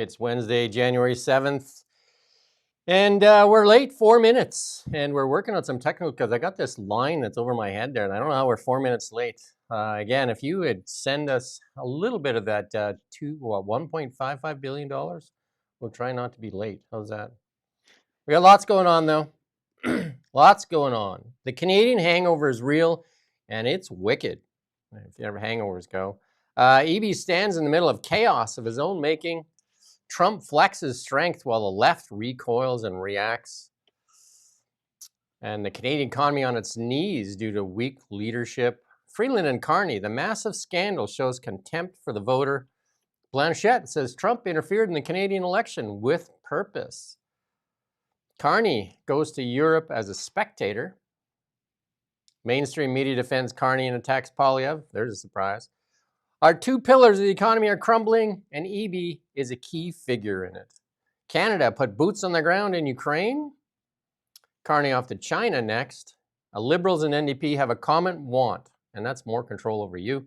It's Wednesday, January 7th, and we're late 4 minutes, and we're working on some technical because I got this line that's over my head there, and I don't know how we're 4 minutes late. Again, if you would send us a little bit of that $1.55 billion, we'll try not to be late. How's that? We got lots going on, though. Lots going on. The Canadian hangover is real, and it's wicked, if you ever hangovers go. EB stands in the middle of chaos of his own making. Trump flexes strength while the left recoils and reacts. And the Canadian economy on its knees due to weak leadership. Freeland and Carney, the massive scandal shows contempt for the voter. Blanchette says Trump interfered in the Canadian election with purpose. Carney goes to Europe as a spectator. Mainstream media defends Carney and attacks Poilievre. There's a surprise. Our two pillars of the economy are crumbling, and EB is a key figure in it. Canada put boots on the ground in Ukraine. Carney off to China next. Liberals and NDP have a common want, and that's more control over you.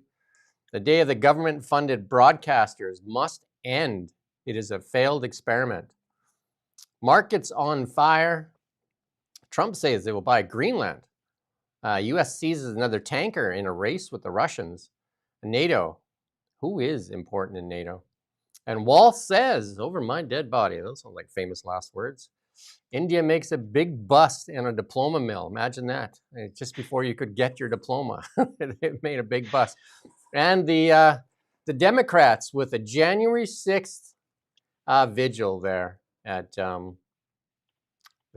The day of the government-funded broadcasters must end. It is a failed experiment. Markets on fire. Trump says they will buy Greenland. U.S. seizes another tanker in a race with the Russians. NATO. Who is important in NATO? And Wall says, over my dead body. Those sound like famous last words. India makes a big bust in a diploma mill. Imagine that. Just before you could get your diploma, it made a big bust. And the Democrats with a January 6th vigil there at the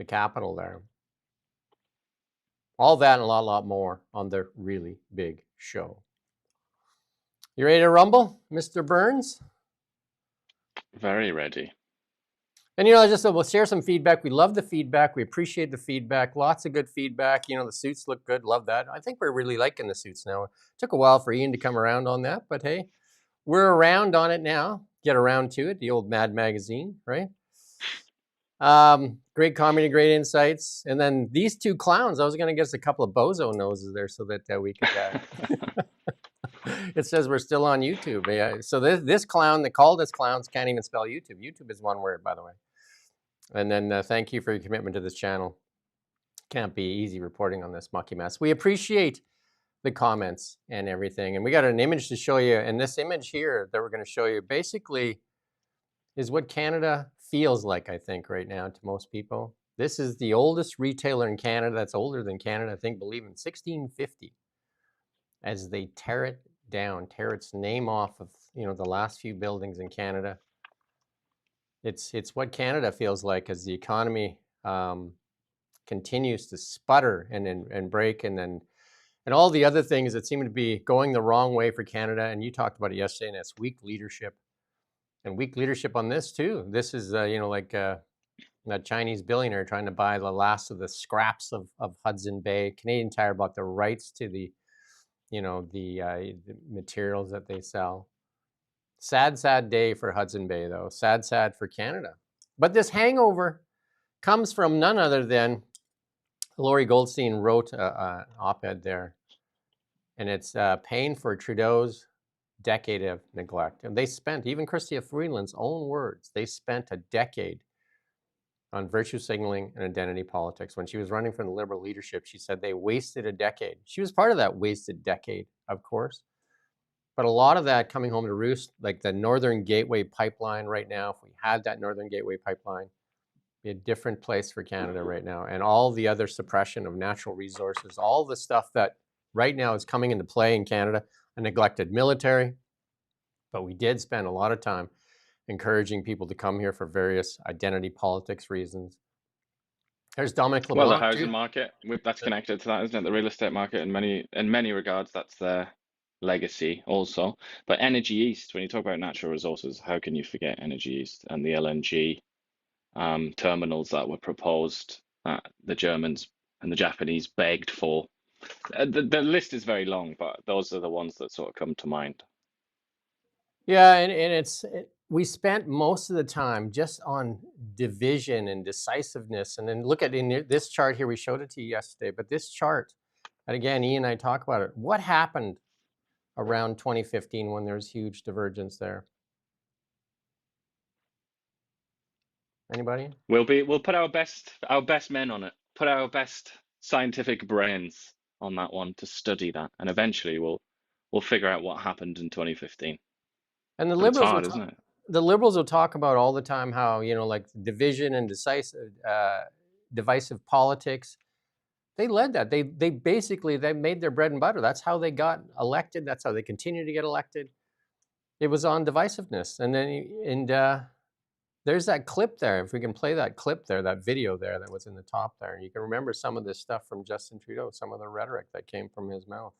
Capitol there. All that and a lot more on their really big show. You ready to rumble, Mr. Burns? Very ready. And, we'll share some feedback. We love the feedback. We appreciate the feedback. Lots of good feedback. The suits look good. Love that. I think we're really liking the suits now. It took a while for Ian to come around on that, but hey, we're around on it now. Get around to it. The old Mad Magazine, right? Great comedy, great insights. And then these two clowns, I was going to get us a couple of bozo noses there so that we could... It says we're still on YouTube. Yeah. So this clown that called us clowns can't even spell YouTube. YouTube is one word, by the way. And then thank you for your commitment to this channel. Can't be easy reporting on this mucky mess. We appreciate the comments and everything. And we got an image to show you. And this image here that we're going to show you basically is what Canada feels like, I think, right now to most people. This is the oldest retailer in Canada. That's older than Canada, I think, believe in 1650. As they tear it down, tear its name off of the last few buildings in Canada. It's what Canada feels like as the economy continues to sputter and break, and all the other things that seem to be going the wrong way for Canada. And you talked about it yesterday, and it's weak leadership, and weak leadership on this too. This is like that Chinese billionaire trying to buy the last of the scraps of Hudson Bay. Canadian Tire bought the rights to the materials that they sell. Sad day for Hudson Bay, though. Sad for Canada. But this hangover comes from none other than Laurie Goldstein wrote an op-ed there, and it's paying for Trudeau's decade of neglect. And they spent, even Chrystia Freeland's own words, they spent a decade on virtue signaling and identity politics. When she was running for the Liberal leadership, she said they wasted a decade. She was part of that wasted decade, of course. But a lot of that coming home to roost, like the Northern Gateway Pipeline right now, if we had that Northern Gateway Pipeline, it'd be a different place for Canada right now. And all the other suppression of natural resources, all the stuff that right now is coming into play in Canada, a neglected military. But we did spend a lot of time encouraging people to come here for various identity politics reasons. There's Dominic LeBlanc. Well, the housing market, that's connected to that, isn't it? The real estate market, in many regards, that's their legacy also. But Energy East, when you talk about natural resources, how can you forget Energy East and the LNG terminals that were proposed, the Germans and the Japanese begged for? The list is very long, but those are the ones that sort of come to mind. Yeah, and we spent most of the time just on division and decisiveness. And then look at in this chart here, we showed it to you yesterday, but this chart, and again, Ian and I talk about it. What happened around 2015 when there was huge divergence there? Anybody? We'll put our best men on it. Put our best scientific brains on that one to study that, and eventually we'll figure out what happened in 2015. And But it's hard, isn't it? the liberals will talk about all the time how, like division and divisive politics. They led that. They basically they made their bread and butter. That's how they got elected. That's how they continue to get elected. It was on divisiveness. And then there's that clip there. If we can play that clip there, that video there that was in the top there, you can remember some of this stuff from Justin Trudeau, some of the rhetoric that came from his mouth.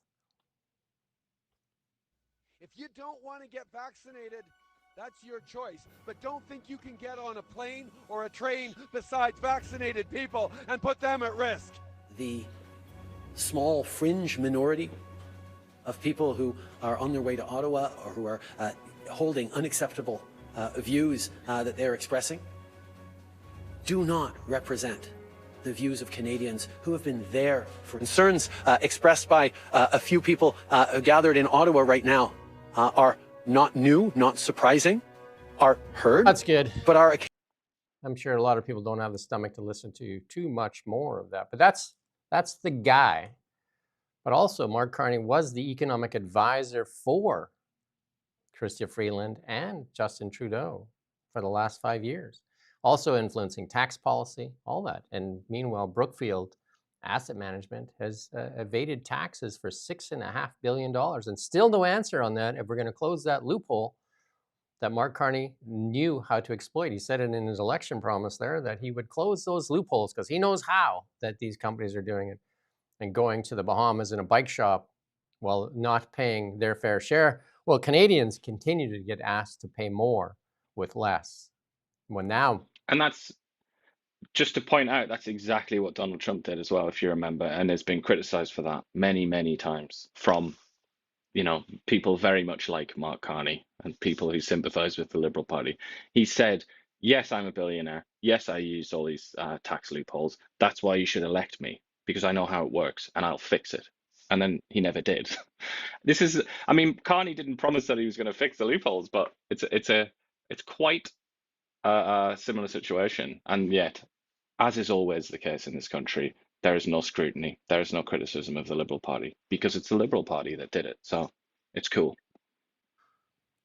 If you don't want to get vaccinated, that's your choice. But don't think you can get on a plane or a train besides vaccinated people and put them at risk. The small fringe minority of people who are on their way to Ottawa or who are holding unacceptable views that they're expressing do not represent the views of Canadians who have been there for concerns expressed by a few people gathered in Ottawa right now are not new, not surprising, are heard. That's good. But are I'm sure a lot of people don't have the stomach to listen to too much more of that. But that's the guy. But also, Mark Carney was the economic advisor for Chrystia Freeland and Justin Trudeau for the last 5 years. Also influencing tax policy, all that. And meanwhile, Brookfield Asset Management has evaded taxes for $6.5 billion. And still no answer on that if we're going to close that loophole that Mark Carney knew how to exploit. He said it in his election promise there that he would close those loopholes because he knows how that these companies are doing it and going to the Bahamas in a bike shop while not paying their fair share. Well, Canadians continue to get asked to pay more with less. Well, now... And that's, just to point out, that's exactly what Donald Trump did as well, if you remember, and has been criticized for that many, many times from, people very much like Mark Carney and people who sympathize with the Liberal Party. He said, yes, I'm a billionaire. Yes, I used all these tax loopholes. That's why you should elect me, because I know how it works and I'll fix it. And then he never did. Carney didn't promise that he was going to fix the loopholes, but it's quite a similar situation. And yet, as is always the case in this country, there is no scrutiny, there is no criticism of the Liberal Party, because it's the Liberal Party that did it. So it's cool.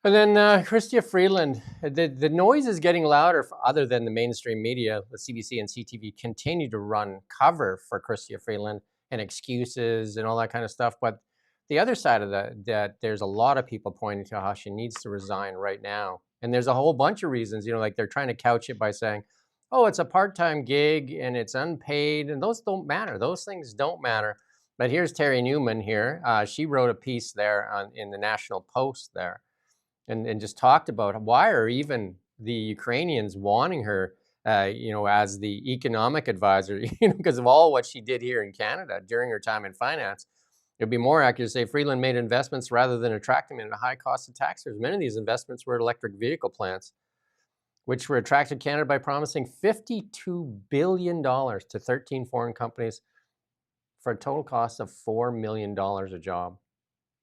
And then Chrystia Freeland, the noise is getting louder other than the mainstream media. The CBC and CTV continue to run cover for Chrystia Freeland and excuses and all that kind of stuff. But the other side of that there's a lot of people pointing to how she needs to resign right now. And there's a whole bunch of reasons, like they're trying to couch it by saying, oh, it's a part-time gig and it's unpaid, and those don't matter. Those things don't matter. But here's Terry Newman here. She wrote a piece there in the National Post there and just talked about why are even the Ukrainians wanting her, as the economic advisor, because of all what she did here in Canada during her time in finance. It'd be more accurate to say Freeland made investments rather than attracting them at a high cost of taxpayers. Many of these investments were electric vehicle plants, which were attracted to Canada by promising $52 billion to 13 foreign companies for a total cost of $4 million a job.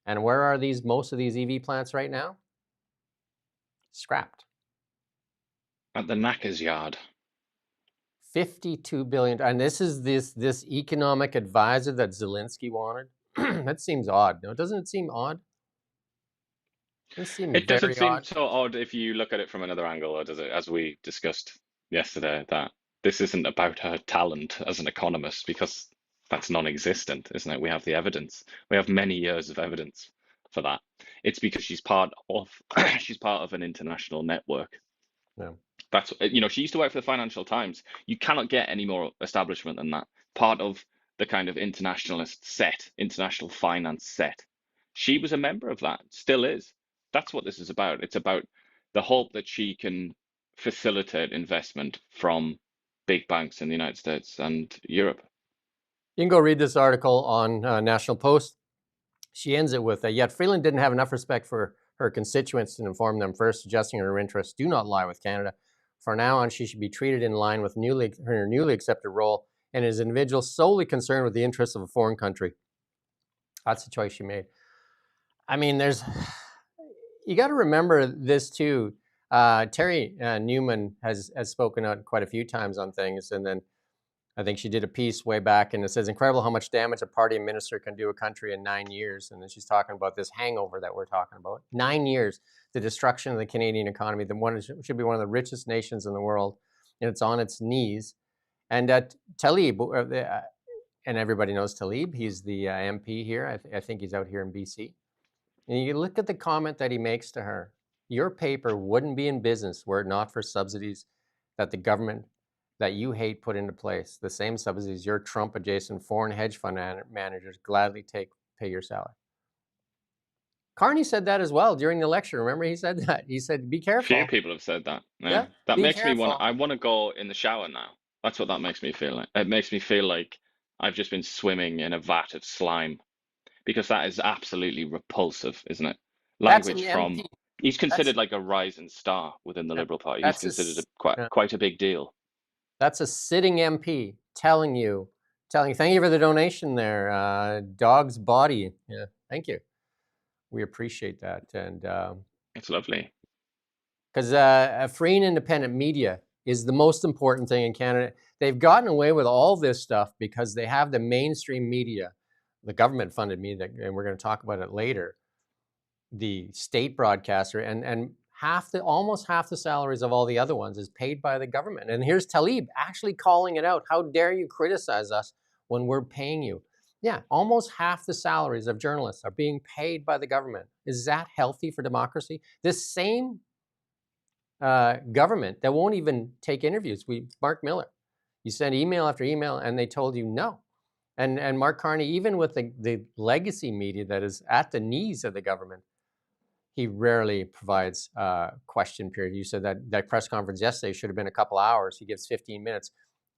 And where are most of these EV plants right now? Scrapped. At the knacker's yard. $52 billion. And this is this economic advisor that Zelensky wanted. That seems odd. No, doesn't it seem odd? It doesn't seem so odd if you look at it from another angle, or does it? As we discussed yesterday, that this isn't about her talent as an economist, because that's non-existent, isn't it? We have the evidence. We have many years of evidence for that. It's because she's part of an international network. Yeah. That's she used to work for the Financial Times. You cannot get any more establishment than that. Part of the kind of internationalist set, international finance set. She was a member of that, still is. That's what this is about. It's about the hope that she can facilitate investment from big banks in the United States and Europe. You can go read this article on National Post. She ends it with, yet Freeland didn't have enough respect for her constituents to inform them first, suggesting her interests do not lie with Canada. From now on, she should be treated in line with her newly accepted role and as an individual solely concerned with the interests of a foreign country. That's the choice she made. I mean, you got to remember this too. Terry Newman has spoken out quite a few times on things, and then I think she did a piece way back, and it says, incredible how much damage a party minister can do a country in 9 years. And then she's talking about this hangover that we're talking about. 9 years, the destruction of the Canadian economy, should be one of the richest nations in the world, and it's on its knees. And Tlaib, and everybody knows Tlaib, he's the MP here. I think he's out here in BC. And you look at the comment that he makes to her. Your paper wouldn't be in business were it not for subsidies that the government that you hate put into place, the same subsidies your Trump-adjacent foreign hedge fund managers gladly pay your salary. Carney said that as well during the lecture. Remember, he said that. He said, "Be careful." Few people have said that. Yeah, that makes me want. I want to go in the shower now. That's what that makes me feel like. It makes me feel like I've just been swimming in a vat of slime, because that is absolutely repulsive, isn't it? Language from. He's considered like a rising star within the Liberal Party. He's considered quite a big deal. That's a sitting MP telling you, thank you for the donation there, Dog's Body. Yeah, thank you. We appreciate that. And it's lovely. Because free and independent media is the most important thing in Canada. They've gotten away with all this stuff because they have the mainstream media, the government-funded media, and we're going to talk about it later, the state broadcaster, and almost half the salaries of all the other ones is paid by the government. And here's Tlaib actually calling it out. How dare you criticize us when we're paying you? Yeah, almost half the salaries of journalists are being paid by the government. Is that healthy for democracy? This same government that won't even take interviews. Mark Miller, you send email after email and they told you no. And Mark Carney, even with the legacy media that is at the knees of the government, he rarely provides question period. You said that press conference yesterday should have been a couple hours. He gives 15 minutes.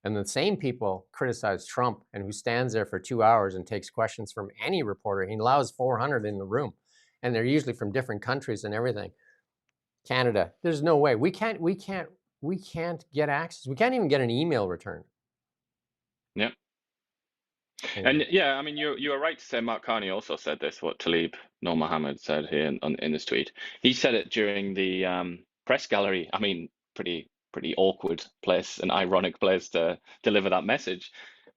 And the same people criticize Trump and who stands there for 2 hours and takes questions from any reporter. He allows 400 in the room. And they're usually from different countries and everything. Canada, there's no way. We can't get access. We can't even get an email returned. Yeah. And yeah, I mean, you were right to say Mark Carney also said this, what Tlaib Noor Mohammed said here in this tweet. He said it during the press gallery. I mean, pretty awkward place, an ironic place to deliver that message.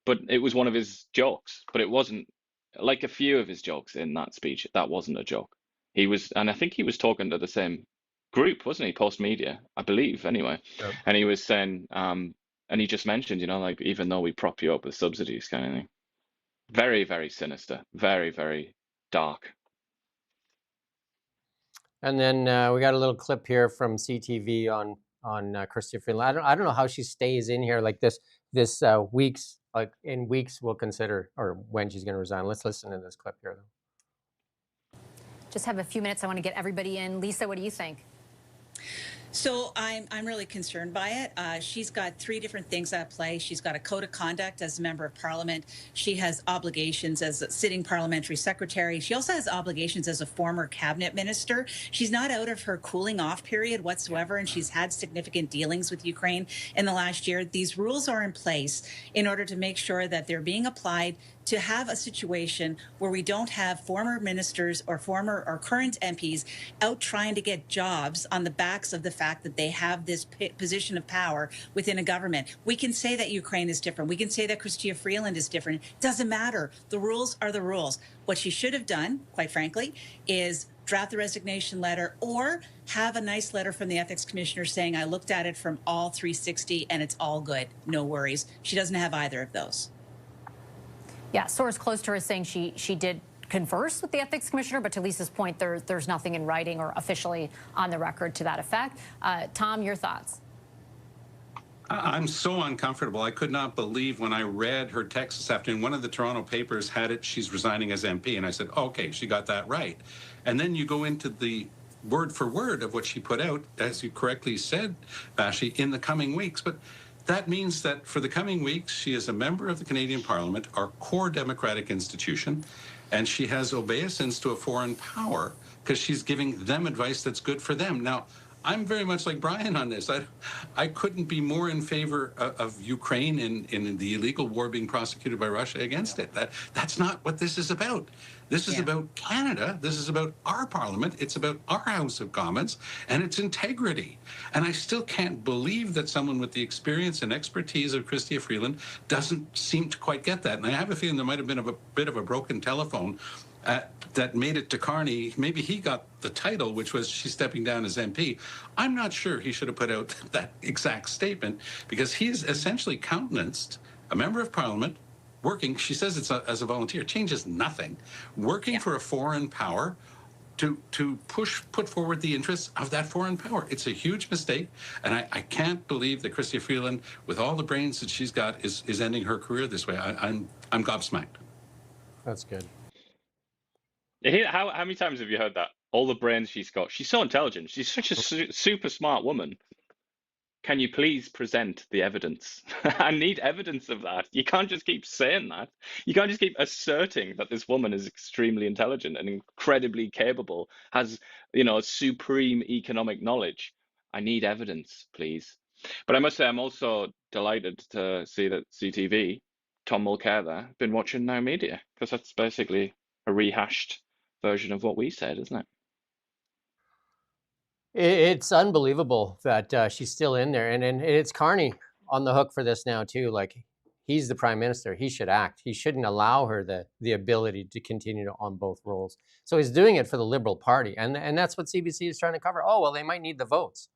But it was one of his jokes. But it wasn't, like a few of his jokes in that speech, that wasn't a joke. And I think he was talking to the same group, wasn't he? Post Media, I believe, anyway. Yep. And he was saying, and he just mentioned, like, even though we prop you up with subsidies kind of thing. Very, very sinister, very, very dark. And then we got a little clip here from CTV on Chrystia Freeland. I don't know how she stays in here like this weeks, like in weeks we'll consider, or when she's going to resign. Let's listen to this clip here, though. Just have a few minutes. I want to get everybody in. Lisa, what do you think? So I'm really concerned by it. She's got 3 different things at play. She's got a code of conduct as a member of parliament. She has obligations as a sitting parliamentary secretary. She also has obligations as a former cabinet minister. She's not out of her cooling off period whatsoever, and she's had significant dealings with Ukraine in the last year. These rules are in place in order to make sure that they're being applied to have a situation where we don't have former ministers or former or current MPs out trying to get jobs on the backs of the fact that they have this position of power within a government. We can say that Ukraine is different. We can say that Chrystia Freeland is different. It doesn't matter. The rules are the rules. What she should have done, quite frankly, is draft the resignation letter or have a nice letter from the ethics commissioner saying, I looked at it from all 360 and it's all good. No worries. She doesn't have either of those. Yeah, source close to her saying she did converse with the ethics commissioner, but to Lisa's point, there's nothing in writing or officially on the record to that effect. Tom, your thoughts? I'm so uncomfortable. I could not believe when I read her text this afternoon. One of the Toronto papers had it, she's resigning as MP, and I said, okay, she got that right. And then you go into the word for word of what she put out, as you correctly said, Vashi, in the coming weeks. But that means that for the coming weeks, she is a member of the Canadian Parliament, our core democratic institution, and she has obeisance to a foreign power because she's giving them advice that's good for them. Now, I'm very much like Brian on this. I couldn't be more in favor of Ukraine in the illegal war being prosecuted by Russia against it. That's not what this is about. This is about Canada. This is about our parliament. It's about our House of Commons and its integrity. And I still can't believe that someone with the experience and expertise of Chrystia Freeland doesn't seem to quite get that. And I have a feeling there might have been a bit of a broken telephone that made it to Carney. Maybe he got the title, which was she's stepping down as MP. I'm not sure he should have put out that exact statement, because he's essentially countenanced a member of parliament working, she says it's as a volunteer, changes nothing, working for a foreign power to put forward the interests of that foreign power. It's a huge mistake, and I can't believe that Chrystia Freeland, with all the brains that she's got, is ending her career this way. I'm gobsmacked. That's good. How many times have you heard that? All the brains she's got. She's so intelligent. She's such a super smart woman. Can you please present the evidence? I need evidence of that. You can't just keep saying that. You can't just keep asserting that this woman is extremely intelligent and incredibly capable, has, supreme economic knowledge. I need evidence, please. But I must say, I'm also delighted to see that CTV, Tom Mulcair there, been watching Now Media, because that's basically a rehashed version of what we said, isn't it? It's unbelievable that she's still in there, and it's Carney on the hook for this now too. Like, he's the prime minister; he should act. He shouldn't allow her the ability to continue on both roles. So he's doing it for the Liberal Party, and that's what CBC is trying to cover. Oh well, they might need the votes,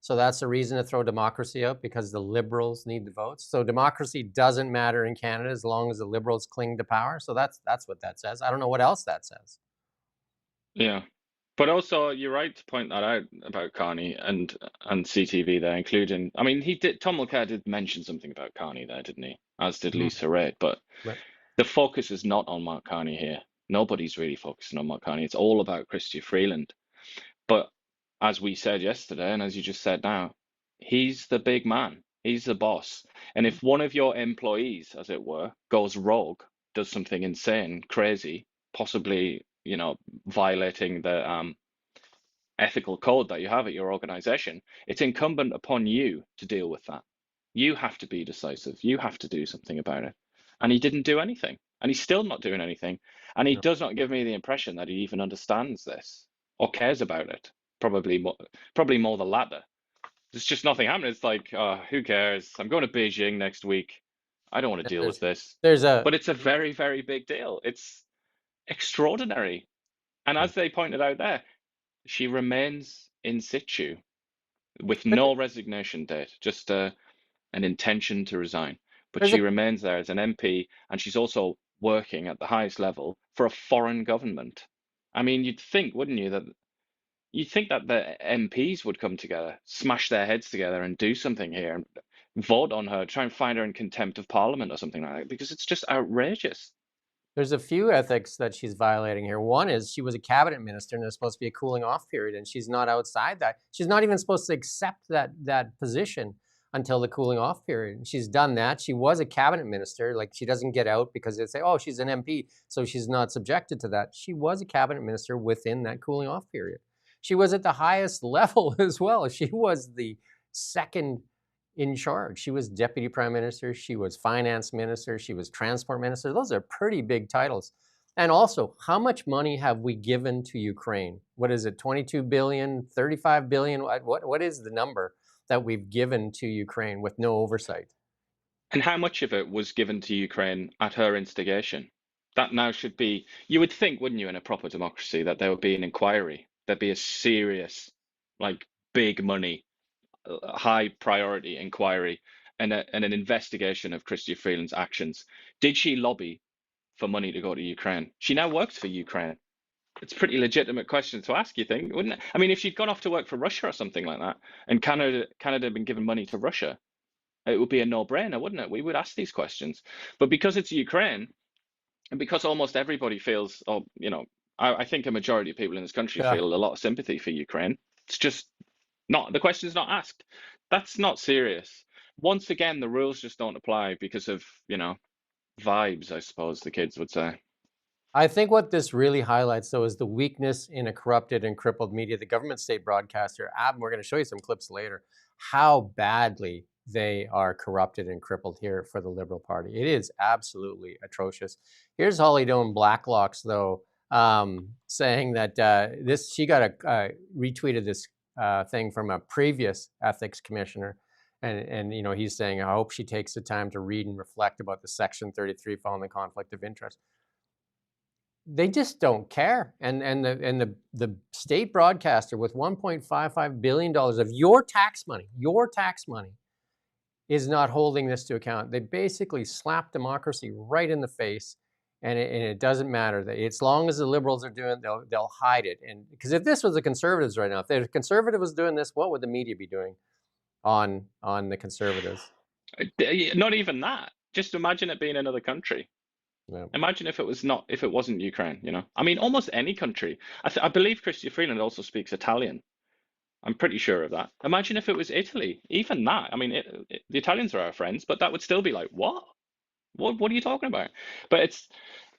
so that's the reason to throw democracy out, because the Liberals need the votes. So democracy doesn't matter in Canada as long as the Liberals cling to power. So that's what that says. I don't know what else that says. Yeah. But also, you're right to point that out about Carney and CTV there, including, I mean, Tom Mulcair did mention something about Carney there, didn't he? As did Lisa Raitt. But the focus is not on Mark Carney here. Nobody's really focusing on Mark Carney. It's all about Chrystia Freeland. But as we said yesterday, and as you just said now, he's the big man. He's the boss. And if one of your employees, as it were, goes rogue, does something insane, crazy, possibly violating the ethical code that you have at your organization, it's incumbent upon you to deal with that. You have to be decisive. You have to do something about it. And he didn't do anything. And he's still not doing anything. And he does not give me the impression that he even understands this or cares about it. Probably more the latter. There's just nothing happening. It's like, who cares? I'm going to Beijing next week. I don't want to deal with this. But it's a very, very big deal. It's extraordinary. And as they pointed out there, she remains in situ with no resignation date, just an intention to resign. But she remains there as an MP, and she's also working at the highest level for a foreign government. I mean, you'd think, wouldn't you, that the MPs would come together, smash their heads together and do something here and vote on her, try and find her in contempt of Parliament or something like that, because it's just outrageous. There's a few ethics that she's violating here. One is she was a cabinet minister, and there's supposed to be a cooling off period, and she's not outside that. She's not even supposed to accept that position until the cooling off period. She's done that. She was a cabinet minister. Like, she doesn't get out because they say, oh, she's an MP, so she's not subjected to that. She was a cabinet minister within that cooling off period. She was at the highest level as well. She was the second in charge. She was deputy prime minister. She was finance minister. She was transport minister. Those are pretty big titles. And also, how much money have we given to Ukraine? What is it? 22 billion, 35 billion? What is the number that we've given to Ukraine with no oversight? And how much of it was given to Ukraine at her instigation? That now should be, you would think, wouldn't you, in a proper democracy, that there would be an inquiry. There'd be a serious, like, big money, high priority inquiry and an investigation of Chrystia Freeland's actions. Did she lobby for money to go to Ukraine? She now works for Ukraine. It's a pretty legitimate question to ask, you think, wouldn't it? I mean, if she'd gone off to work for Russia or something like that, and Canada had been given money to Russia, it would be a no-brainer, wouldn't it? We would ask these questions. But because it's Ukraine, and because almost everybody feels, I think a majority of people in this country feel a lot of sympathy for Ukraine, it's just not, the question's not asked. That's not serious. Once again, the rules just don't apply because of, vibes, I suppose the kids would say. I think what this really highlights, though, is the weakness in a corrupted and crippled media. The government state broadcaster, we're going to show you some clips later, how badly they are corrupted and crippled here for the Liberal Party. It is absolutely atrocious. Here's Holly Doan Blacklocks, though, saying that she got retweeted this thing from a previous ethics commissioner. And you know, he's saying, I hope she takes the time to read and reflect about the Section 33 following the conflict of interest. They just don't care. And the state broadcaster with $1.55 billion of your tax money is not holding this to account. They basically slap democracy right in the face, and it doesn't matter. As long as the Liberals are doing it, they'll hide it. And because if this was the Conservatives right now, if the Conservative was doing this, what would the media be doing on the Conservatives? Not even that. Just imagine it being another country. Yeah. Imagine if it wasn't Ukraine, you know. I mean, almost any country. I believe Chrystia Freeland also speaks Italian. I'm pretty sure of that. Imagine if it was Italy. Even that. I mean, the Italians are our friends, but that would still be like, what? What are you talking about? But it's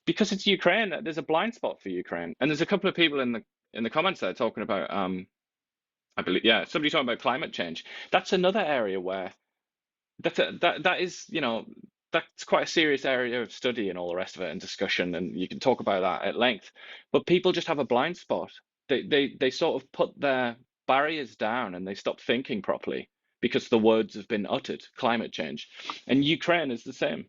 because it's Ukraine. There's a blind spot for Ukraine, and there's a couple of people in the comments there talking about I believe, yeah, somebody talking about climate change. That's another area where that is, you know, that's quite a serious area of study and all the rest of it and discussion, and you can talk about that at length. But people just have a blind spot. They sort of put their barriers down and they stop thinking properly because the words have been uttered, climate change. And Ukraine is the same.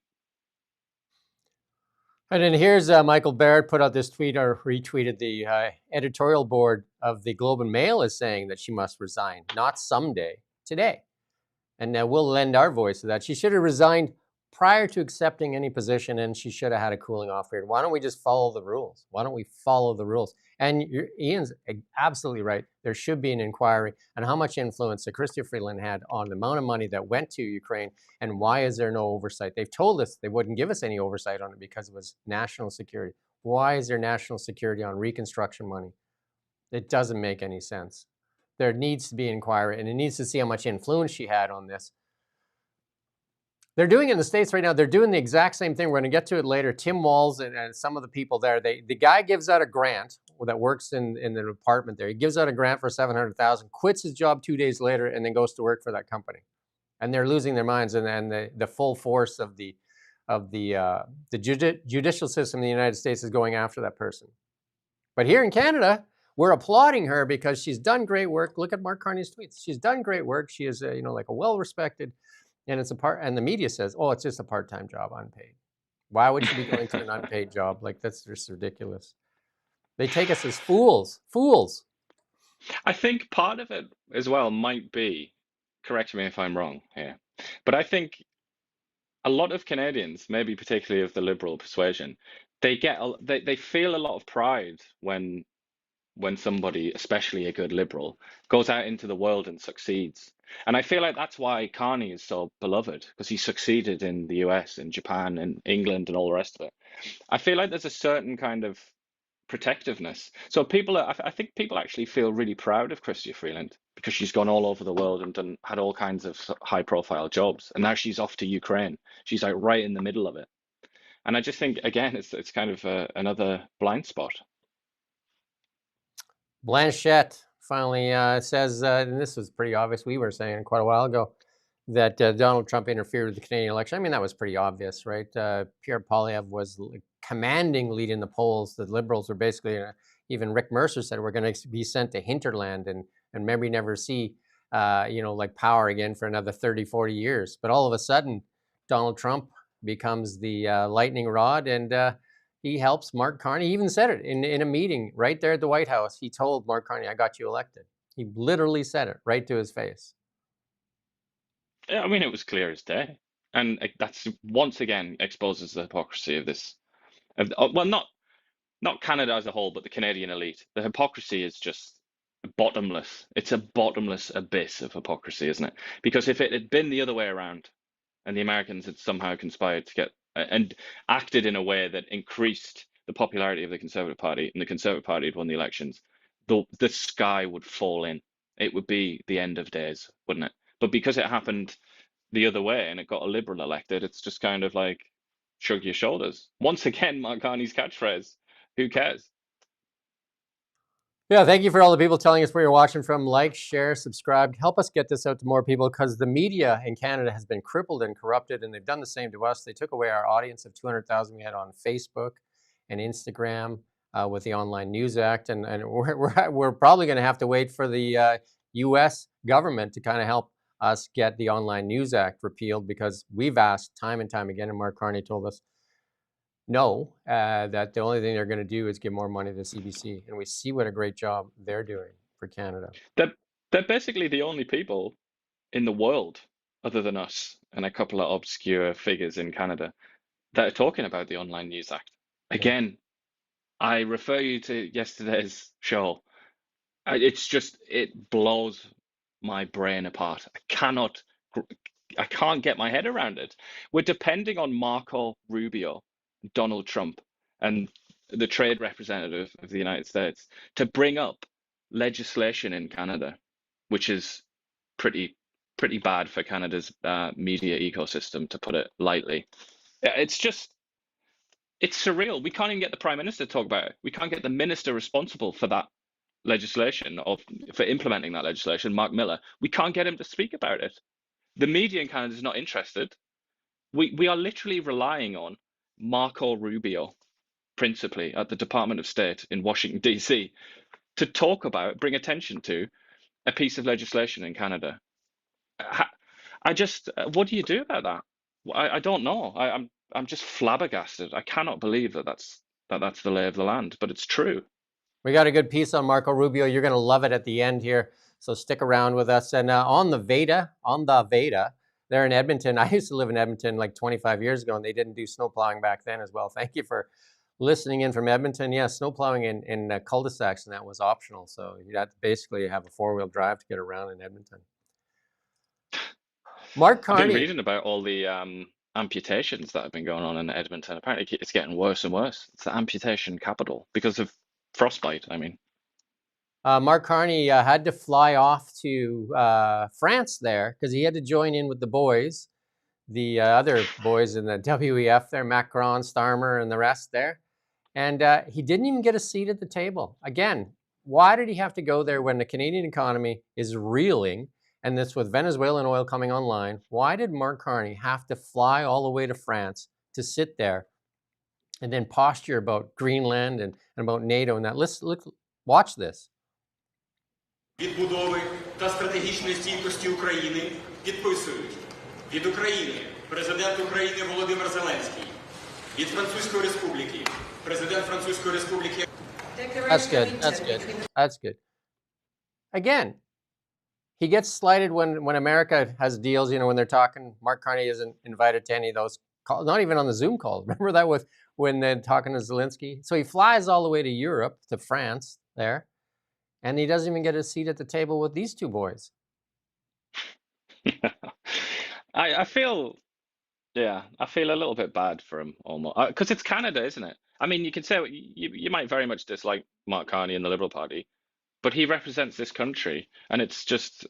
And then here's Michael Barrett put out this tweet, or retweeted. The editorial board of the Globe and Mail is saying that she must resign, not someday, today. And we'll lend our voice to that. She should have resigned prior to accepting any position, and she should have had a cooling off period. Why don't we just follow the rules? Why don't we follow the rules? And Ian's absolutely right. There should be an inquiry on how much influence that Chrystia Freeland had on the amount of money that went to Ukraine, and why is there no oversight? They've told us they wouldn't give us any oversight on it because it was national security. Why is there national security on reconstruction money? It doesn't make any sense. There needs to be an inquiry, and it needs to see how much influence she had on this. They're doing it in the States right now. They're doing the exact same thing. We're going to get to it later. Tim Walz and some of the people there, the guy gives out a grant that works in the department there. He gives out a grant for $700,000, quits his job 2 days later, and then goes to work for that company. And they're losing their minds. And the full force of the judicial system in the United States is going after that person. But here in Canada, we're applauding her because she's done great work. Look at Mark Carney's tweets. She's done great work. She is, like a well-respected. And and the media says, oh, it's just a part-time job, unpaid. Why would she be going to an unpaid job? Like, that's just ridiculous. They take us as fools. I think part of it as well might be, correct me if I'm wrong here, but I think a lot of Canadians, maybe particularly of the Liberal persuasion, they feel a lot of pride when somebody, especially a good Liberal, goes out into the world and succeeds. And I feel like that's why Carney is so beloved, because he succeeded in the US and Japan and England and all the rest of it. I feel like there's a certain kind of protectiveness. So I think people actually feel really proud of Chrystia Freeland because she's gone all over the world and had all kinds of high profile jobs. And now she's off to Ukraine. She's like right in the middle of it. And I just think, again, it's kind of another blind spot. Blanchette finally says, and this was pretty obvious, we were saying quite a while ago, that Donald Trump interfered with the Canadian election. I mean, that was pretty obvious, right? Pierre Poilievre was commanding lead in the polls. The Liberals were basically, even Rick Mercer said, we're going to be sent to hinterland and maybe never see, like power again for another 30, 40 years. But all of a sudden, Donald Trump becomes the lightning rod, and he helps Mark Carney. He even said it in a meeting right there at the White House. He told Mark Carney, I got you elected. He literally said it right to his face. Yeah, I mean, it was clear as day. And that's once again exposes the hypocrisy of this. Well, not Canada as a whole, but the Canadian elite. The hypocrisy is just bottomless. It's a bottomless abyss of hypocrisy, isn't it? Because if it had been the other way around, and the Americans had somehow conspired to get and acted in a way that increased the popularity of the Conservative Party, and the Conservative Party had won the elections, the sky would fall in. It would be the end of days, wouldn't it? But because it happened the other way and it got a Liberal elected, it's just kind of like shrug your shoulders. Once again, Mark Carney's catchphrase, Who cares? Yeah, thank you for all the people telling us where you're watching from. Like, share, subscribe. Help us get this out to more people, because the media in Canada has been crippled and corrupted, and they've done the same to us. They took away our audience of 200,000 we had on Facebook and Instagram with the Online News Act, and we're probably going to have to wait for the U.S. government to kind of help us get the Online News Act repealed, because we've asked time and time again, and Mark Carney told us no, that the only thing they're going to do is give more money to CBC, and we see what a great job they're doing for Canada. They're basically the only people in the world, other than us and a couple of obscure figures in Canada, that are talking about the Online News Act. Again, I refer you to yesterday's show. It blows my brain apart. I can't get my head around it. We're depending on Marco Rubio, Donald Trump, and the trade representative of the United States to bring up legislation in Canada, which is pretty bad for Canada's media ecosystem, to put it lightly. It's surreal. We can't even get the Prime Minister to talk about it. We can't get the minister responsible for that legislation, or for implementing that legislation, Mark Miller. We can't get him to speak about it. The media in Canada is not interested. We are literally relying on Marco Rubio, principally at the Department of State in Washington, D.C., to talk about, bring attention to a piece of legislation in Canada. What do you do about that? I don't know. I'm just flabbergasted. I cannot believe that's the lay of the land, but it's true. We got a good piece on Marco Rubio. You're going to love it at the end here, so stick around with us. And on the Veda, they're in Edmonton. I used to live in Edmonton like 25 years ago, and they didn't do snow plowing back then as well. Thank you for listening in from Edmonton. Yeah, snow plowing in cul-de-sacs, and that was optional. So you'd have to basically have a four-wheel drive to get around in Edmonton. Mark Carney. I've been reading about all the amputations that have been going on in Edmonton. Apparently it's getting worse and worse. It's the amputation capital because of frostbite, I mean. Mark Carney had to fly off to France there, because he had to join in with the boys, the other boys in the WEF there, Macron, Starmer, and the rest there. And he didn't even get a seat at the table. Again, why did he have to go there when the Canadian economy is reeling, and this with Venezuelan oil coming online? Why did Mark Carney have to fly all the way to France to sit there and then posture about Greenland and about NATO and that? Watch this. Відбудови та стратегічної стійкості України підписують від України президент України Володимир Зеленський, від Французької Республіки президент Французької Республіки. That's good. Again, he gets slighted when America has deals, when they're talking. Mark Carney isn't invited to any of those calls, not even on the Zoom calls. Remember that when they're talking to Zelensky? So he flies all the way to Europe, to France there, and he doesn't even get a seat at the table with these two boys. I feel a little bit bad for him, almost, because it's Canada, isn't it? I mean, you can say you might very much dislike Mark Carney and the Liberal Party, but he represents this country, and it's just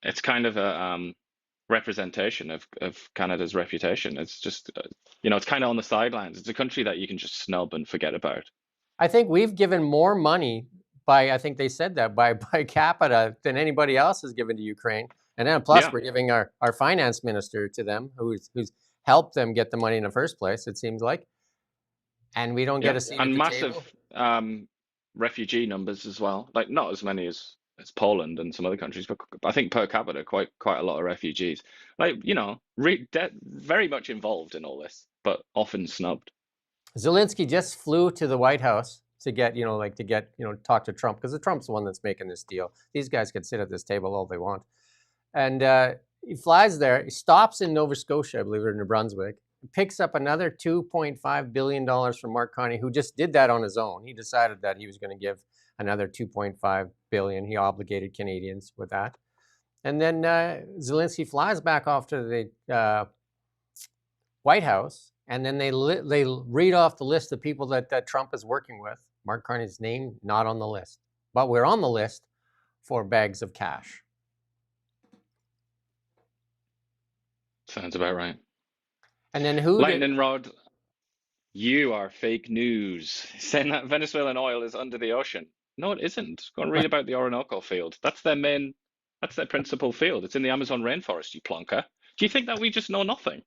it's kind of a representation of Canada's reputation. It's just it's kind of on the sidelines. It's a country that you can just snub and forget about. I think we've given more money I think they said that by capita than anybody else has given to Ukraine. And then plus we're giving our finance minister to them, who's helped them get the money in the first place, it seems like. And we don't get a seat at the table. And massive refugee numbers as well. Like not as many as Poland and some other countries, but I think per capita quite a lot of refugees. Like, very much involved in all this, but often snubbed. Zelensky just flew to the White House to get, talk to Trump, because Trump's the one that's making this deal. These guys can sit at this table all they want. And he flies there, he stops in Nova Scotia, I believe, or New Brunswick, picks up another $2.5 billion from Mark Carney, who just did that on his own. He decided that he was going to give another $2.5 billion. He obligated Canadians with that. And then Zelensky flies back off to the White House, and then they read off the list of people that Trump is working with. Mark Carney's name not on the list, but we're on the list for bags of cash. Sounds about right. And then who? Lightning rod. You are fake news. Saying that Venezuelan oil is under the ocean. No, it isn't. Go and read about the Orinoco field. That's their principal field. It's in the Amazon rainforest, you plonker. Do you think that we just know nothing?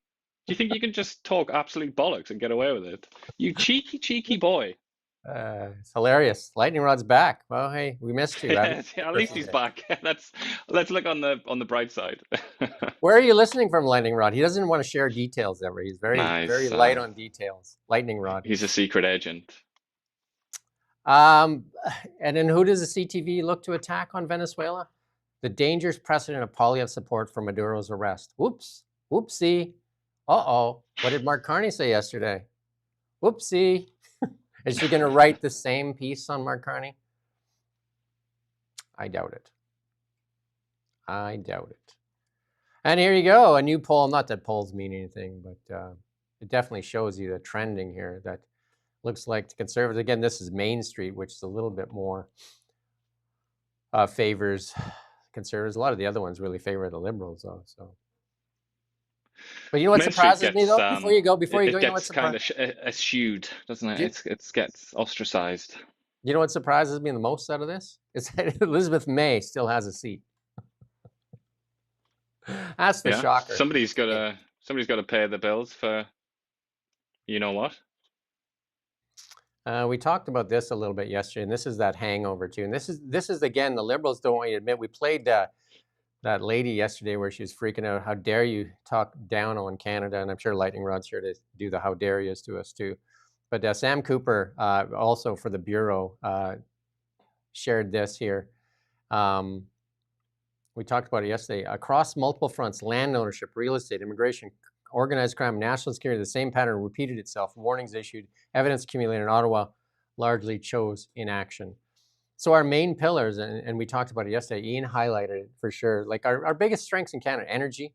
Do you think you can just talk absolute bollocks and get away with it? You cheeky, cheeky boy. It's hilarious. Lightning Rod's back. Well, hey, we missed you. Yeah, at least he's back. Let's look on the bright side. Where are you listening from, Lightning Rod? He doesn't want to share details ever. He's very, Nice, very light on details. Lightning Rod. He's a secret agent. And then who does the CTV look to attack on Venezuela? The dangerous precedent of Poilievre support for Maduro's arrest. Whoops. Whoopsie. Uh-oh. What did Mark Carney say yesterday? Whoopsie. Is she going to write the same piece on Mark Carney? I doubt it. I doubt it. And here you go, a new poll. Not that polls mean anything, but it definitely shows you the trending here that looks like the Conservatives, again, this is Main Street, which is a little bit more favors Conservatives. A lot of the other ones really favor the Liberals, though. So, but you know what Main surprises Street me, though? gets, Before you go, you know what gets kind of eschewed, doesn't it? It gets ostracized. You know what surprises me the most out of this? It's that Elizabeth May still has a seat. That's the shocker. Somebody's got to pay the bills for, you know what? We talked about this a little bit yesterday, and this is that hangover too. And this is again, the Liberals don't want you to admit. We played that lady yesterday where she was freaking out. How dare you talk down on Canada? And I'm sure Lightning Rod's here to do the how dare yous to us too. But Sam Cooper, also for the Bureau, shared this here. We talked about it yesterday. Across multiple fronts, land ownership, real estate, immigration, organized crime, national security, the same pattern repeated itself. Warnings issued, evidence accumulated in Ottawa, largely chose inaction. So our main pillars, and we talked about it yesterday, Ian highlighted it for sure, like our biggest strengths in Canada, energy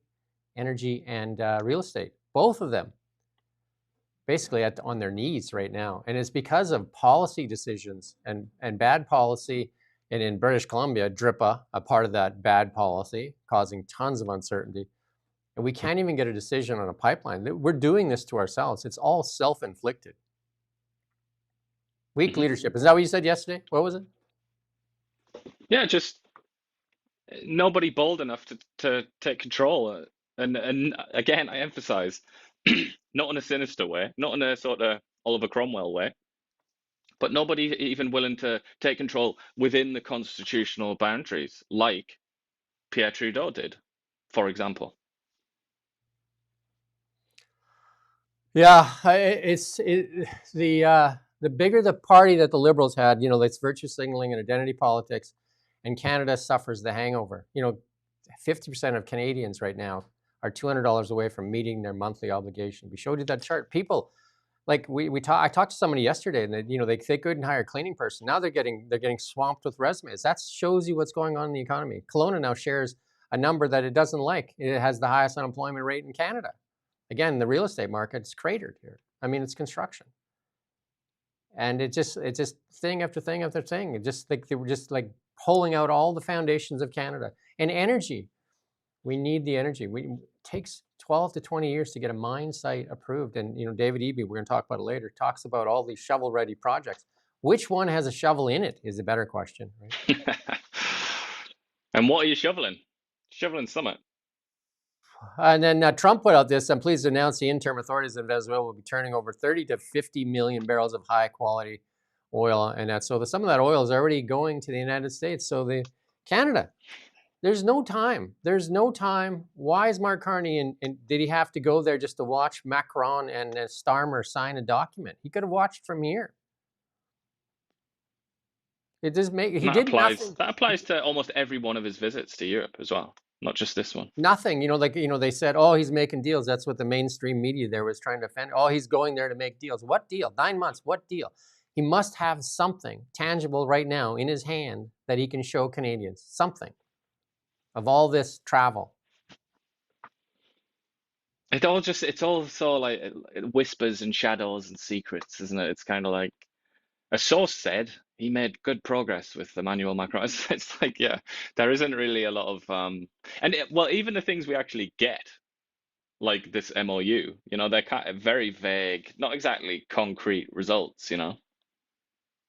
and real estate, both of them basically on their knees right now. And it's because of policy decisions and bad policy. And in British Columbia, DRIPA, a part of that bad policy, causing tons of uncertainty. And we can't even get a decision on a pipeline. We're doing this to ourselves. It's all self-inflicted. Weak leadership. Is that what you said yesterday? What was it? Yeah, just nobody bold enough to take control. And again, I emphasize, not in a sinister way, not in a sort of Oliver Cromwell way, but nobody even willing to take control within the constitutional boundaries, like Pierre Trudeau did, for example. Yeah, the bigger the party that the Liberals had, you know, that's virtue signaling and identity politics, and Canada suffers the hangover. You know, 50% of Canadians right now are $200 away from meeting their monthly obligation. We showed you that chart. People, like I talked to somebody yesterday, and they couldn't hire a cleaning person. Now they're getting swamped with resumes. That shows you what's going on in the economy. Kelowna now shares a number that it doesn't like. It has the highest unemployment rate in Canada. Again, the real estate market's cratered here. I mean, it's construction, and it's just thing after thing after thing. It just like they were just like pulling out all the foundations of Canada. And energy, we need the energy. It takes 12 to 20 years to get a mine site approved. And you know, David Eby, we're going to talk about it later, talks about all these shovel-ready projects. Which one has a shovel in it is a better question, right? And what are you shoveling? Shoveling summit. And then Trump put out this: I'm pleased to announce the interim authorities in Venezuela will be turning over 30 to 50 million barrels of high-quality oil, and some of that oil is already going to the United States. So Canada, there's no time. There's no time. Why is Mark Carney and did he have to go there just to watch Macron and Starmer sign a document? He could have watched from here. It does make that applies to almost every one of his visits to Europe as well. Not just this one. Nothing, they said, oh, he's making deals. That's what the mainstream media there was trying to defend. Oh, he's going there to make deals. What deal? 9 months. What deal? He must have something tangible right now in his hand that he can show Canadians. Something of all this travel. It's all so like whispers and shadows and secrets, isn't it? It's kind of like a source said he made good progress with Emmanuel Macron. It's like, yeah, there isn't really a lot of, even the things we actually get like this MOU. You know, they're kind of very vague, not exactly concrete results, you know.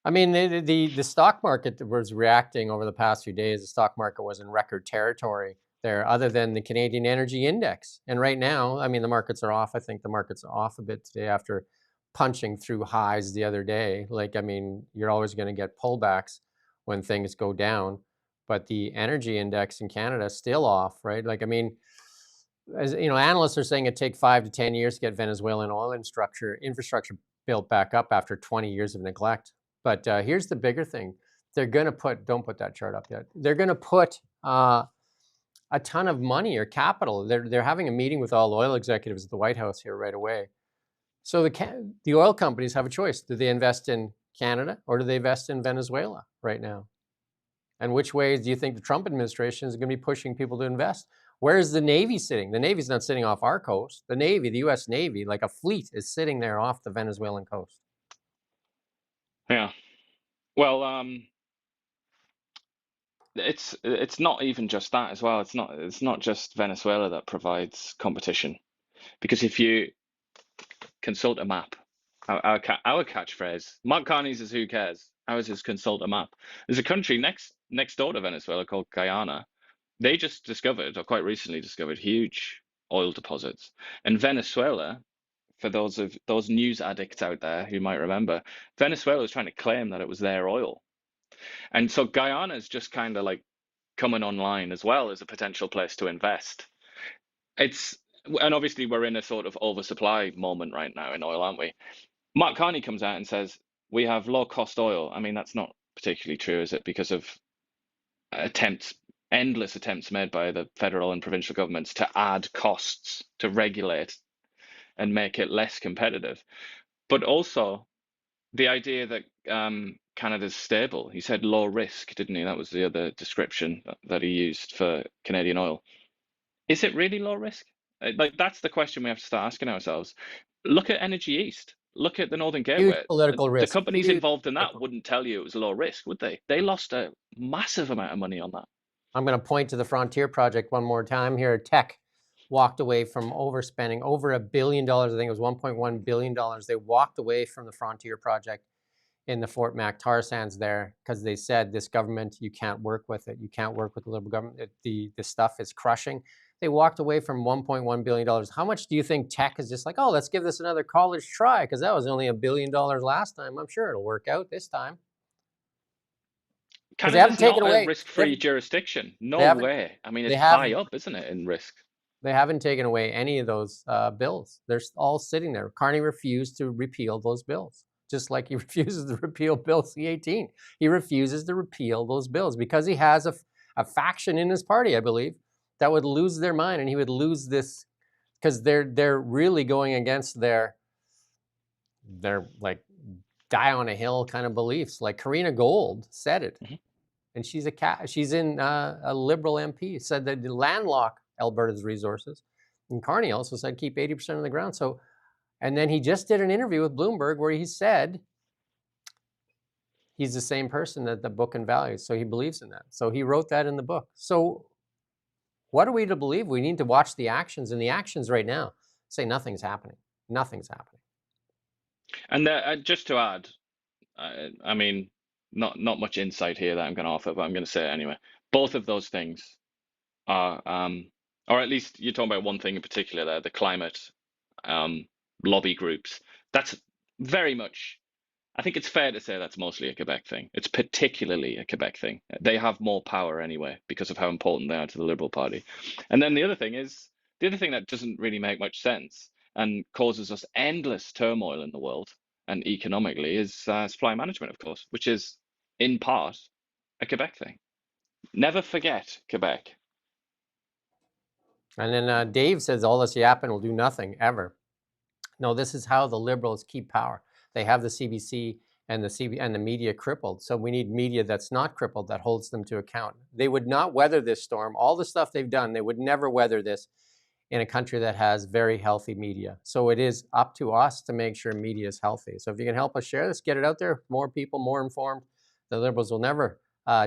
I mean, the stock market was reacting over the past few days. The stock market was in record territory there, other than the Canadian Energy Index. And right now, I mean, the markets are off. I think the markets are off a bit today after punching through highs the other day. Like, I mean, you're always going to get pullbacks when things go down. But the energy index in Canada is still off, right? Like, I mean, as you know, analysts are saying it take 5 to 10 years to get Venezuelan oil infrastructure built back up after 20 years of neglect. But here's the bigger thing. They're going to put, don't put that chart up yet. They're going to put a ton of money or capital. They're having a meeting with all oil executives at the White House here right away. So the oil companies have a choice. Do they invest in Canada or do they invest in Venezuela right now? And which ways do you think the Trump administration is going to be pushing people to invest? Where is the Navy sitting? The Navy's not sitting off our coast. The Navy, the U.S. Navy, like a fleet, is sitting there off the Venezuelan coast. Yeah. Well, it's not even just that as well. It's not just Venezuela that provides competition, because if you consult a map, our catchphrase, Mark Carney's is "Who cares?" Ours is "Consult a map." There's a country next door to Venezuela called Guyana. They just discovered, or quite recently discovered, huge oil deposits. And Venezuela, for those news addicts out there who might remember, Venezuela was trying to claim that it was their oil. And so Guyana's just kind of like coming online as well as a potential place to invest. And obviously we're in a sort of oversupply moment right now in oil, aren't we? Mark Carney comes out and says we have low cost oil. I mean, that's not particularly true, is it? Because of endless attempts made by the federal and provincial governments to add costs, to regulate and make it less competitive. But also the idea that Canada's stable. He said low risk, didn't he? That was the other description that he used for Canadian oil. Is it really low risk? Like, that's the question we have to start asking ourselves. Look at Energy East. Look at the Northern Huge Gateway. political risk. The companies Huge involved in that political. wouldn't tell you it was low risk, would they? They lost a massive amount of money on that. I'm going to point to the Frontier Project one more time here. Teck walked away from overspending over $1 billion. I think it was $1.1 billion. They walked away from the Frontier Project in the Fort Mac tar sands there because they said, this government, you can't work with it. You can't work with the Liberal government. The stuff is crushing. They walked away from $1.1 billion. How much do you think Teck is just like, oh, let's give this another college try because that was only $1 billion last time. I'm sure it'll work out this time. Canada's they haven't taken not away a risk-free jurisdiction. No way. I mean, it's they high up, isn't it, in risk? They haven't taken away any of those bills. They're all sitting there. Carney refused to repeal those bills, just like he refuses to repeal Bill C-18. He refuses to repeal those bills because he has a faction in his party, I believe, that would lose their mind, and he would lose this because they're really going against their like die on a hill kind of beliefs. Like Karina Gold said it, and she's in a Liberal MP, said that landlock Alberta's resources, and Carney also said keep 80% of the ground. So, and then he just did an interview with Bloomberg where he said he's the same person that the book and values, so he believes in that. So he wrote that in the book. So what are we to believe? We need to watch the actions, and the actions right now say nothing's happening. Nothing's happening. And just to add, I mean, not much insight here that I'm going to offer, but I'm going to say it anyway. Both of those things are, or at least you're talking about one thing in particular there, the climate lobby groups. That's very much, I think it's fair to say that's mostly a Quebec thing. It's particularly a Quebec thing. They have more power anyway because of how important they are to the Liberal Party. And then the other thing that doesn't really make much sense and causes us endless turmoil in the world and economically is supply management, of course, which is in part a Quebec thing. Never forget Quebec. And then Dave says all this yapping will do nothing ever. No, this is how the Liberals keep power. They have the CBC and the media crippled. So we need media that's not crippled, that holds them to account. They would not weather this storm. All the stuff they've done, they would never weather this in a country that has very healthy media. So it is up to us to make sure media is healthy. So if you can help us share this, get it out there, more people, more informed. The Liberals will never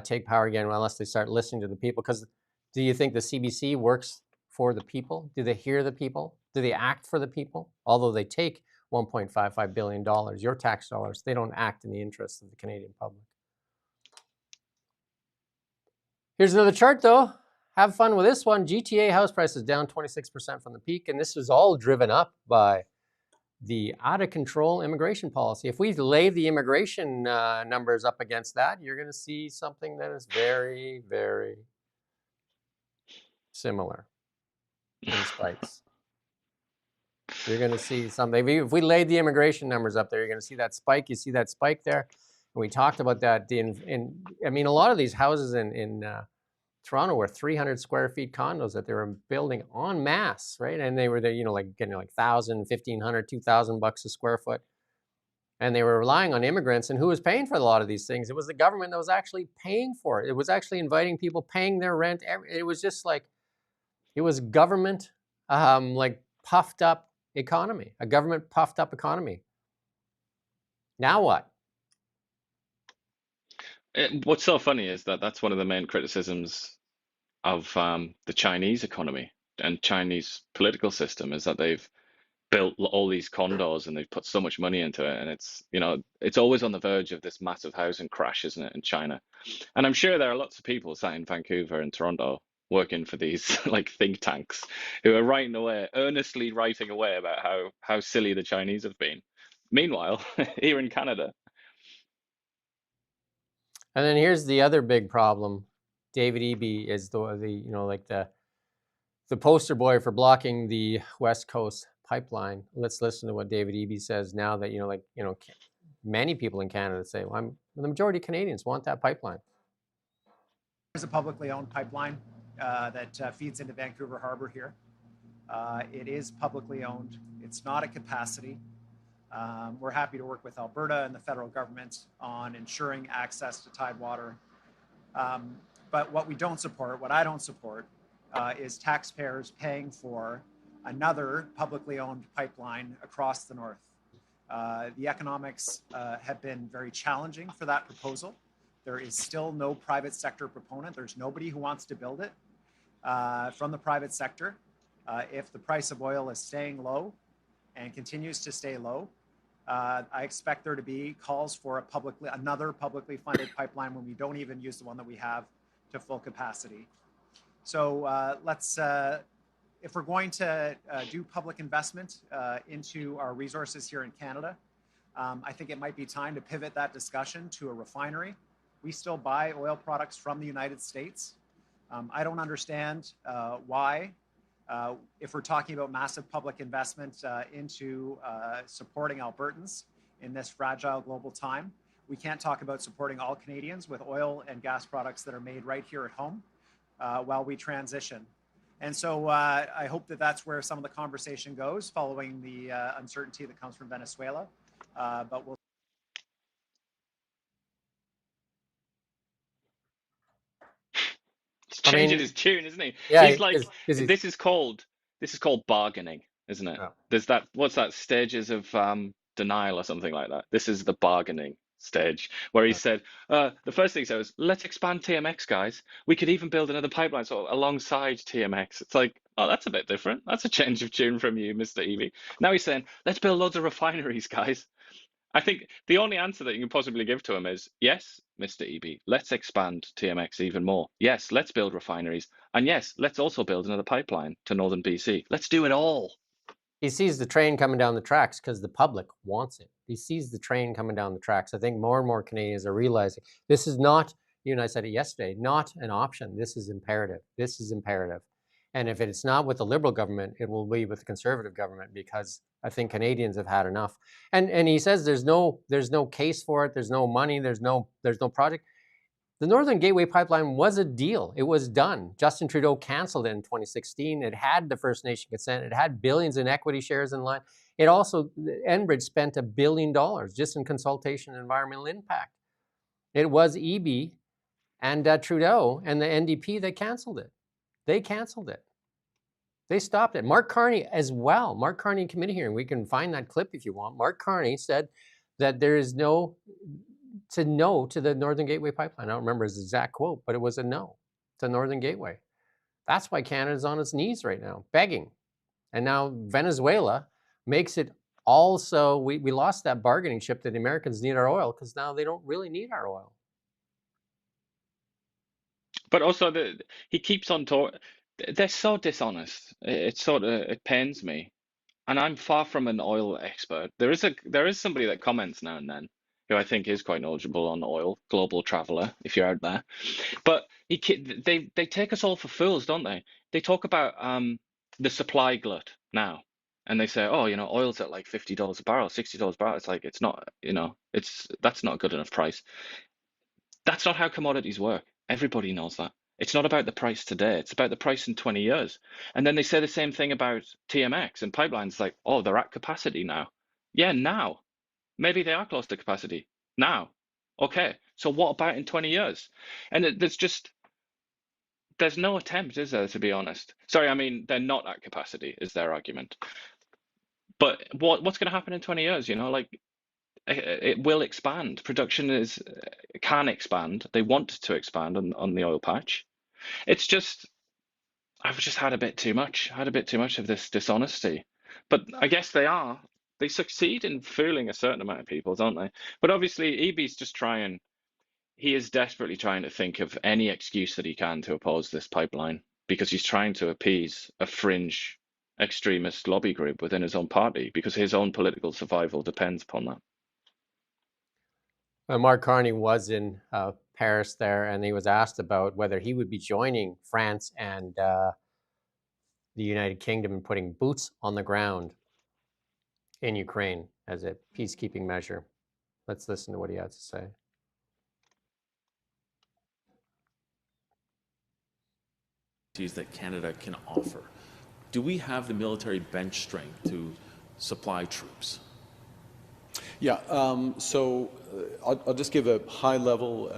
take power again unless they start listening to the people. Because do you think the CBC works for the people? Do they hear the people? Do they act for the people? Although they take $1.55 billion, your tax dollars, they don't act in the interest of the Canadian public. Here's another chart though. Have fun with this one. GTA house prices down 26% from the peak, and this was all driven up by the out-of-control immigration policy. If we lay the immigration numbers up against that, you're going to see something that is very, very similar in spikes. You're going to see something. If we laid the immigration numbers up there, you're going to see that spike. You see that spike there. And we talked about that. I mean, a lot of these houses in Toronto were 300 square feet condos that they were building en masse, right? And they were there, you know, like getting like $1,000, $1,500, $2,000 a square foot. And they were relying on immigrants. And who was paying for a lot of these things? It was the government that was actually paying for it. It was actually inviting people, paying their rent. It was just like, it was government, like puffed up economy, a government puffed up economy. Now what? What's so funny is that that's one of the main criticisms of the Chinese economy and Chinese political system, is that they've built all these condos and they've put so much money into it, and it's, you know, it's always on the verge of this massive housing crash, isn't it, in China? And I'm sure there are lots of people sat in Vancouver and Toronto working for these like think tanks who are writing away, earnestly writing away about how silly the Chinese have been. Meanwhile, here in Canada. And then here's the other big problem. David Eby is the you know, like the poster boy for blocking the West Coast pipeline. Let's listen to what David Eby says now that, you know, like, you know, many people in Canada say, well, the majority of Canadians want that pipeline. There's a publicly owned pipeline that feeds into Vancouver Harbor here. It is publicly owned. It's not at capacity. We're happy to work with Alberta and the federal government on ensuring access to Tidewater. But what we don't support, what I don't support, is taxpayers paying for another publicly owned pipeline across the north. The economics have been very challenging for that proposal. There is still no private sector proponent. There's nobody who wants to build it from the private sector. If the price of oil is staying low and continues to stay low, I expect there to be calls for another publicly funded pipeline when we don't even use the one that we have to full capacity. So if we're going to do public investment into our resources here in Canada, I think it might be time to pivot that discussion to a refinery. We still buy oil products from the United States. I don't understand why, if we're talking about massive public investment into supporting Albertans in this fragile global time, we can't talk about supporting all Canadians with oil and gas products that are made right here at home while we transition. And so I hope that that's where some of the conversation goes following the uncertainty that comes from Venezuela. But we'll. He's changing his tune, isn't he? Yeah, he's like, this is called bargaining, isn't it? Yeah. There's that, what's that, stages of denial or something like that. This is the bargaining stage where he said, the first thing he said was, let's expand TMX, guys. We could even build another pipeline sort of alongside TMX. It's like, oh, that's a bit different. That's a change of tune from you, Mr. Eby. Now he's saying, let's build loads of refineries, guys. I think the only answer that you can possibly give to him is, yes, Mr. Eby, let's expand TMX even more. Yes, let's build refineries. And yes, let's also build another pipeline to northern BC. Let's do it all. He sees the train coming down the tracks because the public wants it. He sees the train coming down the tracks. I think more and more Canadians are realizing this is not, you and I said it yesterday, not an option. This is imperative. This is imperative. And if it's not with the Liberal government, it will be with the Conservative government, because I think Canadians have had enough. And he says there's no case for it. There's no money. There's no project. The Northern Gateway Pipeline was a deal. It was done. Justin Trudeau canceled it in 2016. It had the First Nation consent. It had billions in equity shares in line. It also, Enbridge spent $1 billion just in consultation and environmental impact. It was Eby and Trudeau and the NDP that canceled it. They canceled it. They stopped it. Mark Carney as well. Mark Carney in committee hearing. We can find that clip if you want. Mark Carney said that there is no to the Northern Gateway Pipeline. I don't remember his exact quote, but it was a no to Northern Gateway. That's why Canada's on its knees right now, begging. And now Venezuela makes it also, we lost that bargaining chip that the Americans need our oil, because now they don't really need our oil. But also, he keeps on talking. They're so dishonest. It pains me. And I'm far from an oil expert. There is somebody that comments now and then who I think is quite knowledgeable on oil, Global Traveler, if you're out there. But they take us all for fools, don't they? They talk about the supply glut now, and they say, oh, oil's at like $50 a barrel, $60 a barrel. It's like, it's not, that's not a good enough price. That's not how commodities work. Everybody knows that. It's not about the price today. It's about the price in 20 years. And then they say the same thing about TMX and pipelines, like, oh, they're at capacity now. Yeah, now. Maybe they are close to capacity now. Okay, so what about in 20 years? And there's no attempt, is there, to be honest? Sorry, I mean, they're not at capacity, is their argument. But what's going to happen in 20 years? Like, it will expand. Production can expand. They want to expand on the oil patch. It's just, I've just had a bit too much. Had a bit too much of this dishonesty. But I guess they succeed in fooling a certain amount of people, don't they? But obviously, EB's just he is desperately trying to think of any excuse that he can to oppose this pipeline, because he's trying to appease a fringe extremist lobby group within his own party, because his own political survival depends upon that. Mark Carney was in Paris there, and he was asked about whether he would be joining France and the United Kingdom in putting boots on the ground in Ukraine as a peacekeeping measure. Let's listen to what he had to say. That Canada can offer. Do we have the military bench strength to supply troops? Yeah, so I'll just give a high-level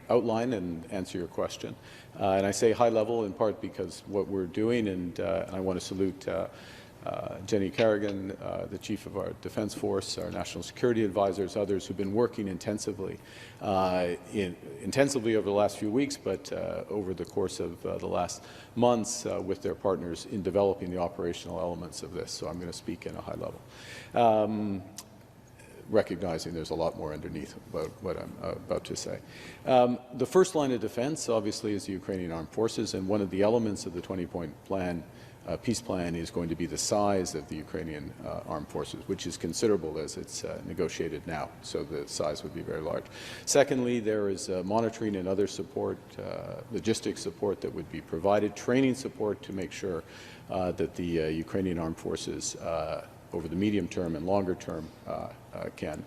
outline and answer your question. And I say high-level in part because what we're doing, and I want to salute Jenny Carrigan, the Chief of our Defence Force, our National Security Advisors, others who've been working intensively over the last few weeks, but over the course of the last months with their partners in developing the operational elements of this. So I'm going to speak in a high level, recognizing there's a lot more underneath what I'm about to say. The first line of defense, obviously, is the Ukrainian Armed Forces, and one of the elements of the 20-point plan, peace plan, is going to be the size of the Ukrainian armed forces, which is considerable as it's negotiated now. So the size would be very large. Secondly, there is monitoring and other support, logistics support that would be provided, training support to make sure that the Ukrainian armed forces over the medium term and longer term can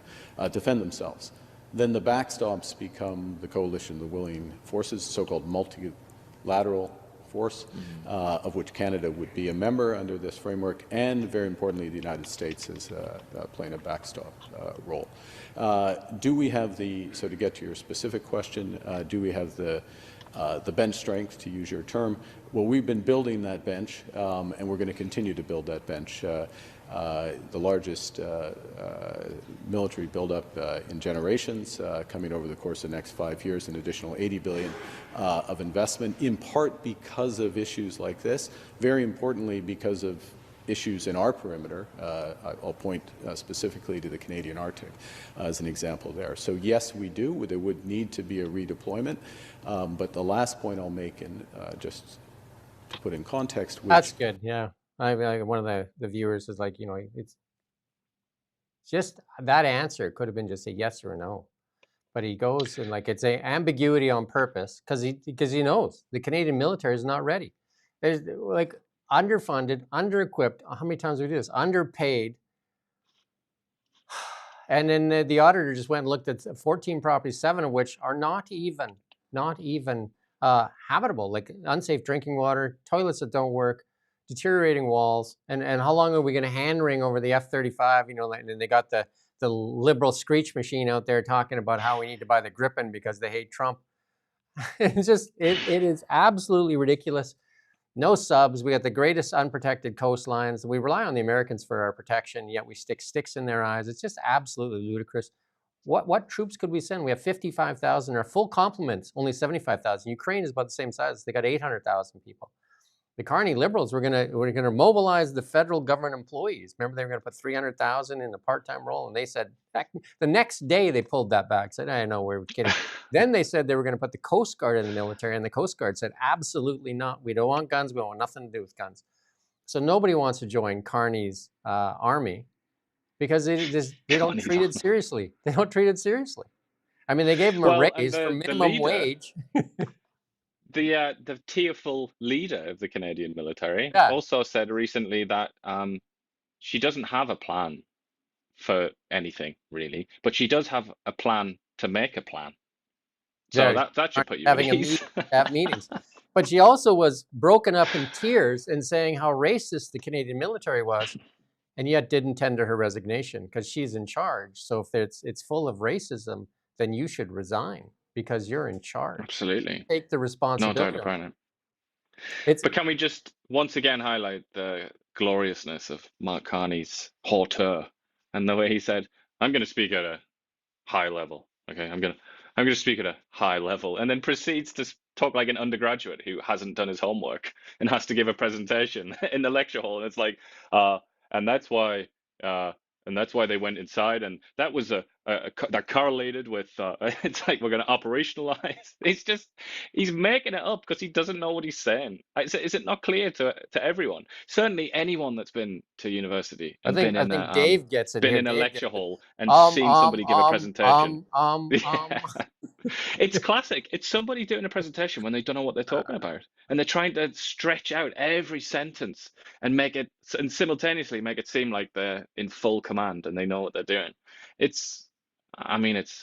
defend themselves. Then the backstops become the coalition of the willing forces, so-called multilateral force, of which Canada would be a member under this framework, and very importantly, the United States is playing a backstop role. Do we have so to get to your specific question, do we have the bench strength, to use your term? Well, we've been building that bench, and we're going to continue to build that bench. The largest military buildup in generations, coming over the course of the next 5 years, an additional $80 billion of investment, in part because of issues like this, very importantly because of issues in our perimeter. I'll point specifically to the Canadian Arctic as an example there. So yes, we do. There would need to be a redeployment. But the last point I'll make, and just to put in context, that's good, yeah. One of the viewers is like, it's just that answer could have been just a yes or a no, but he goes and like it's a ambiguity on purpose because he knows the Canadian military is not ready. There's like underfunded, under-equipped. How many times do we do this? Underpaid. And then the auditor just went and looked at 14 properties, 7 of which are not even habitable, like unsafe drinking water, toilets that don't work, deteriorating walls, and how long are we going to hand wring over the F-35? And they got the liberal screech machine out there talking about how we need to buy the Gripen because they hate Trump. It's just it is absolutely ridiculous. No subs. We got the greatest unprotected coastlines. We rely on the Americans for our protection, yet we stick sticks in their eyes. It's just absolutely ludicrous. What troops could we send? We have 55,000. Our full complements only 75,000. Ukraine is about the same size. They got 800,000 people. the Carney Liberals were gonna mobilize the federal government employees. Remember, they were gonna put 300,000 in the part-time role, and they said the next day they pulled that back. Said, "I know, we're kidding." Then they said they were gonna put the Coast Guard in the military, and the Coast Guard said, "Absolutely not. We don't want guns. We don't want nothing to do with guns." So nobody wants to join Carney's army because they don't treat it seriously. They don't treat it seriously. I mean, they gave him a raise for minimum wage. The tearful leader of the Canadian military Yeah. also said recently that she doesn't have a plan for anything really, but she does have a plan to make a plan. So that should put you at ease. Have meetings. But she also was broken up in tears and saying how racist the Canadian military was, and yet didn't tender her resignation because she's in charge. So if it's full of racism, then you should resign because you're in charge. Absolutely. Take the responsibility. No doubt about it. But can we just once again highlight the gloriousness of Mark Carney's hauteur and the way he said, "I'm going to speak at a high level. Okay, I'm going to speak at a high level," and then proceeds to talk like an undergraduate who hasn't done his homework and has to give a presentation in the lecture hall. And it's like, and that's why they went inside, and that was that correlated with. It's like we're going to operationalize. He's making it up because he doesn't know what he's saying. Is it not clear to everyone? Certainly, anyone that's been to university and I think Dave gets it. Been in a lecture hall and seen somebody give a presentation. It's classic. It's somebody doing a presentation when they don't know what they're talking about, and they're trying to stretch out every sentence and simultaneously make it seem like they're in full command and they know what they're doing. It's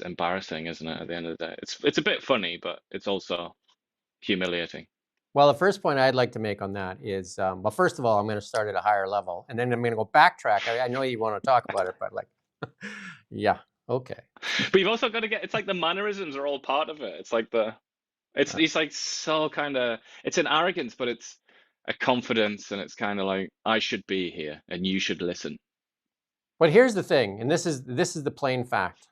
embarrassing, isn't it? At the end of the day, it's a bit funny, but it's also humiliating. Well, the first point I'd like to make on that is, well, first of all, I'm going to start at a higher level, and then I'm going to go backtrack. I know you want to talk about it, but like, yeah. Okay. But you've also got to it's like the mannerisms are all part of it. It's like it's like so kind of, it's an arrogance, but it's a confidence, and it's kind of like, I should be here and you should listen. But here's the thing, and this is the plain fact.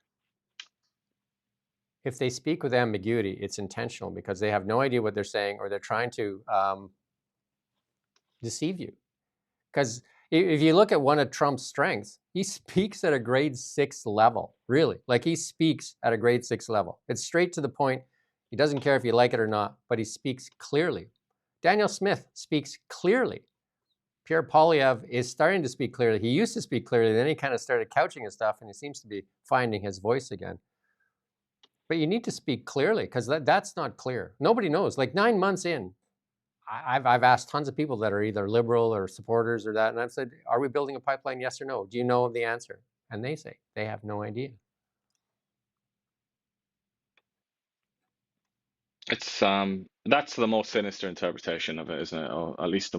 If they speak with ambiguity, it's intentional because they have no idea what they're saying, or they're trying to deceive you. Because if you look at one of Trump's strengths, he speaks at a grade 6 level, really. Like, he speaks at a grade 6 level. It's straight to the point. He doesn't care if you like it or not, but he speaks clearly. Daniel Smith speaks clearly. Pierre Poilievre is starting to speak clearly. He used to speak clearly, then he kind of started couching his stuff, and he seems to be finding his voice again. But you need to speak clearly, because that's not clear. Nobody knows. Like, 9 months in, I've asked tons of people that are either liberal or supporters or that, and I've said, are we building a pipeline, yes or no? Do you know the answer? And they say they have no idea. It's that's the more sinister interpretation of it, isn't it? Or at least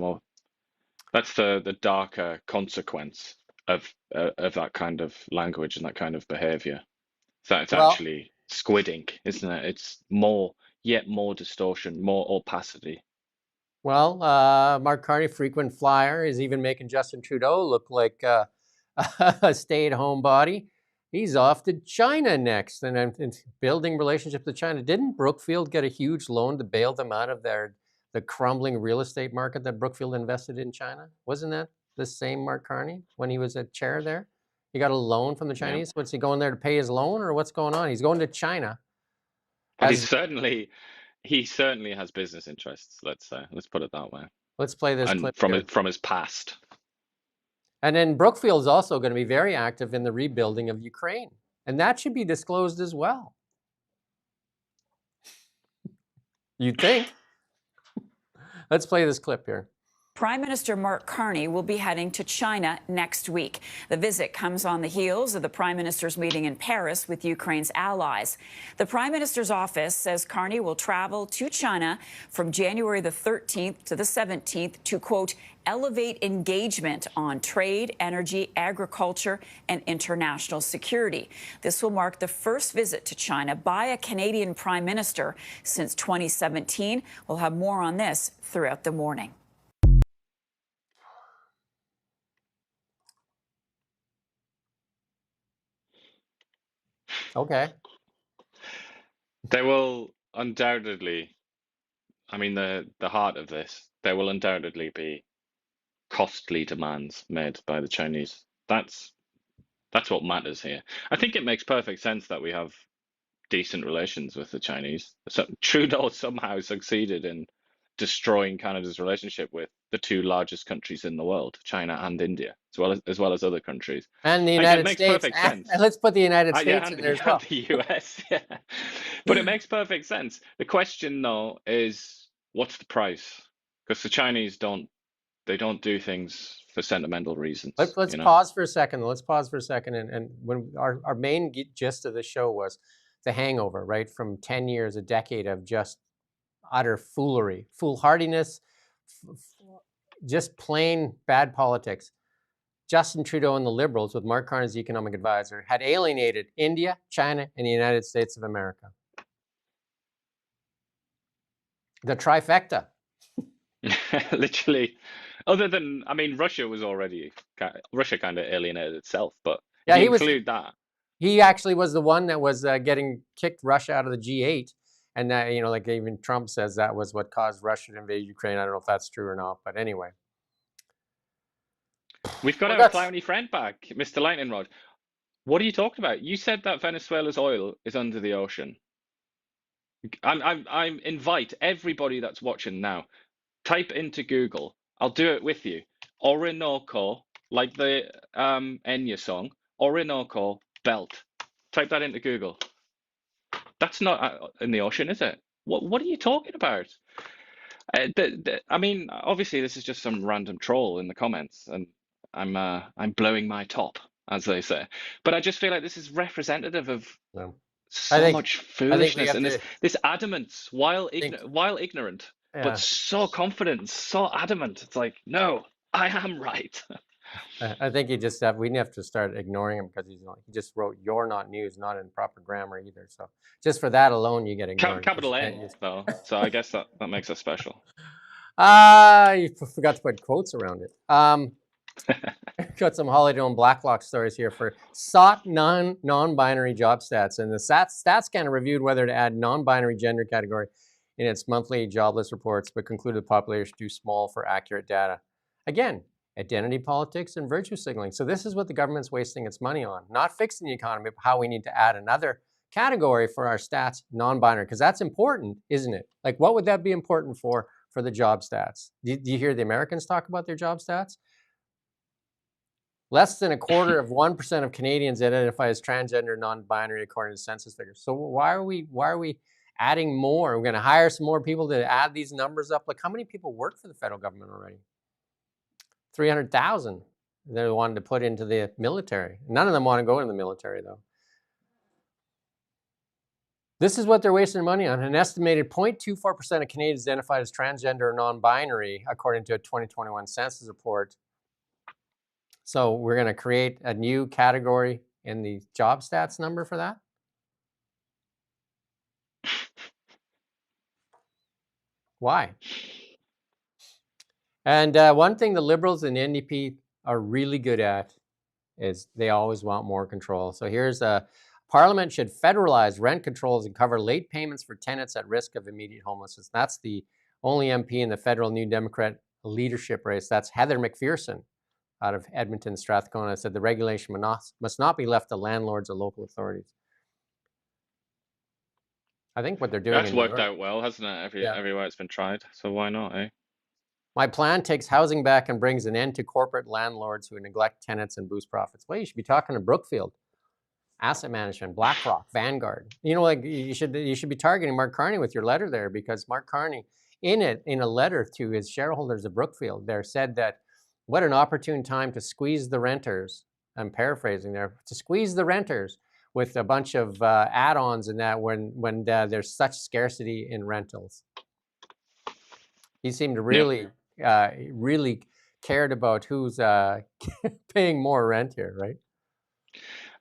that's the darker consequence of that kind of language and that kind of behavior. So it's actually squid ink, isn't it? It's yet more distortion, more opacity. Well, Mark Carney, frequent flyer, is even making Justin Trudeau look like a stay-at-home body. He's off to China next and building relationships with China. Didn't Brookfield get a huge loan to bail them out of the crumbling real estate market that Brookfield invested in China? Wasn't that the same Mark Carney when he was a chair there? He got a loan from the Chinese. Yeah. What's he going there to pay his loan, or what's going on? He's going to China. But he certainly has business interests. Let's put it that way. Let's play this clip from his past. And then Brookfield's also going to be very active in the rebuilding of Ukraine, and that should be disclosed as well. You'd think. Let's play this clip here. Prime Minister Mark Carney will be heading to China next week. The visit comes on the heels of the Prime Minister's meeting in Paris with Ukraine's allies. The Prime Minister's office says Carney will travel to China from January the 13th to the 17th to, quote, elevate engagement on trade, energy, agriculture, and international security. This will mark the first visit to China by a Canadian Prime Minister since 2017. We'll have more on this throughout the morning. Okay. They will undoubtedly, I mean, the heart of this, there will undoubtedly be costly demands made by the Chinese. That's what matters here. I think it makes perfect sense that we have decent relations with the Chinese. So Trudeau somehow succeeded in destroying Canada's relationship with the two largest countries in the world, China and India, as well as other countries. And the Like, United it makes States. perfect sense. And let's put the United States Yeah, in and, there as well. and the US. Yeah. But it makes perfect sense. The question, though, is what's the price? Because the Chinese don't do things for sentimental reasons. Let's pause for a second. Let's pause for a second. And when our main gist of the show was the hangover, right? From 10 years, a decade of just utter foolery, foolhardiness, just plain bad politics. Justin Trudeau and the Liberals, with Mark Carney as economic advisor, had alienated India, China, and the United States of America. The trifecta. Literally. Other than, I mean, Russia kind of alienated itself, but yeah, if you include that. He actually was the one that was getting kicked Russia out of the G8. And that, like even Trump says that was what caused Russia to invade Ukraine. I don't know if that's true or not, but anyway. We've got our clowny friend back, Mr. Lightning Rod. What are you talking about? You said that Venezuela's oil is under the ocean. I invite everybody that's watching now, type into Google. I'll do it with you. Orinoco, like the Enya song. Orinoco belt. Type that into Google. That's not in the ocean, is it? What are you talking about? I mean, obviously, this is just some random troll in the comments, and I'm blowing my top, as they say. But I just feel like this is representative of so much foolishness and this adamance, while ignorant, but so confident, so adamant. It's like, no, I am right. I think we have to start ignoring him because he just wrote "You're not news," not in proper grammar either. So just for that alone, you get ignored. Capital N, though. So I guess that makes us special. You forgot to put quotes around it. Got some Holiday Home Blacklock stories here for sought non-binary job stats, and the Stats Canada reviewed whether to add non-binary gender category in its monthly jobless reports, but concluded the population too small for accurate data. Again, identity politics and virtue signaling. So this is what the government's wasting its money on, not fixing the economy, but how we need to add another category for our stats, non-binary, because that's important, isn't it? Like, what would that be important for the job stats? Do you hear the Americans talk about their job stats? Less than 1/4% of Canadians identify as transgender, non-binary, according to census figures. So why are we adding more? We're going to hire some more people to add these numbers up. Like, how many people work for the federal government already? 300,000. They wanted to put into the military. None of them want to go into the military, though. This is what they're wasting money on. An estimated 0.24% of Canadians identified as transgender or non-binary, according to a 2021 census report. So we're going to create a new category in the job stats number for that? Why? And one thing the Liberals and the NDP are really good at is they always want more control. So here's Parliament should federalize rent controls and cover late payments for tenants at risk of immediate homelessness. That's the only MP in the federal New Democrat leadership race. That's Heather McPherson out of Edmonton, Strathcona, said the regulation must not be left to landlords or local authorities. I think what they're doing... That's worked out well, hasn't it? Everywhere it's been tried. So why not, eh? My plan takes housing back and brings an end to corporate landlords who neglect tenants and boost profits. Well, you should be talking to Brookfield, Asset Management, BlackRock, Vanguard. Like you should be targeting Mark Carney with your letter there, because Mark Carney, in a letter to his shareholders of Brookfield, there said that what an opportune time to squeeze the renters. I'm paraphrasing there, to squeeze the renters with a bunch of add-ons and that when there's such scarcity in rentals. He seemed to really cared about who's paying more rent here, right?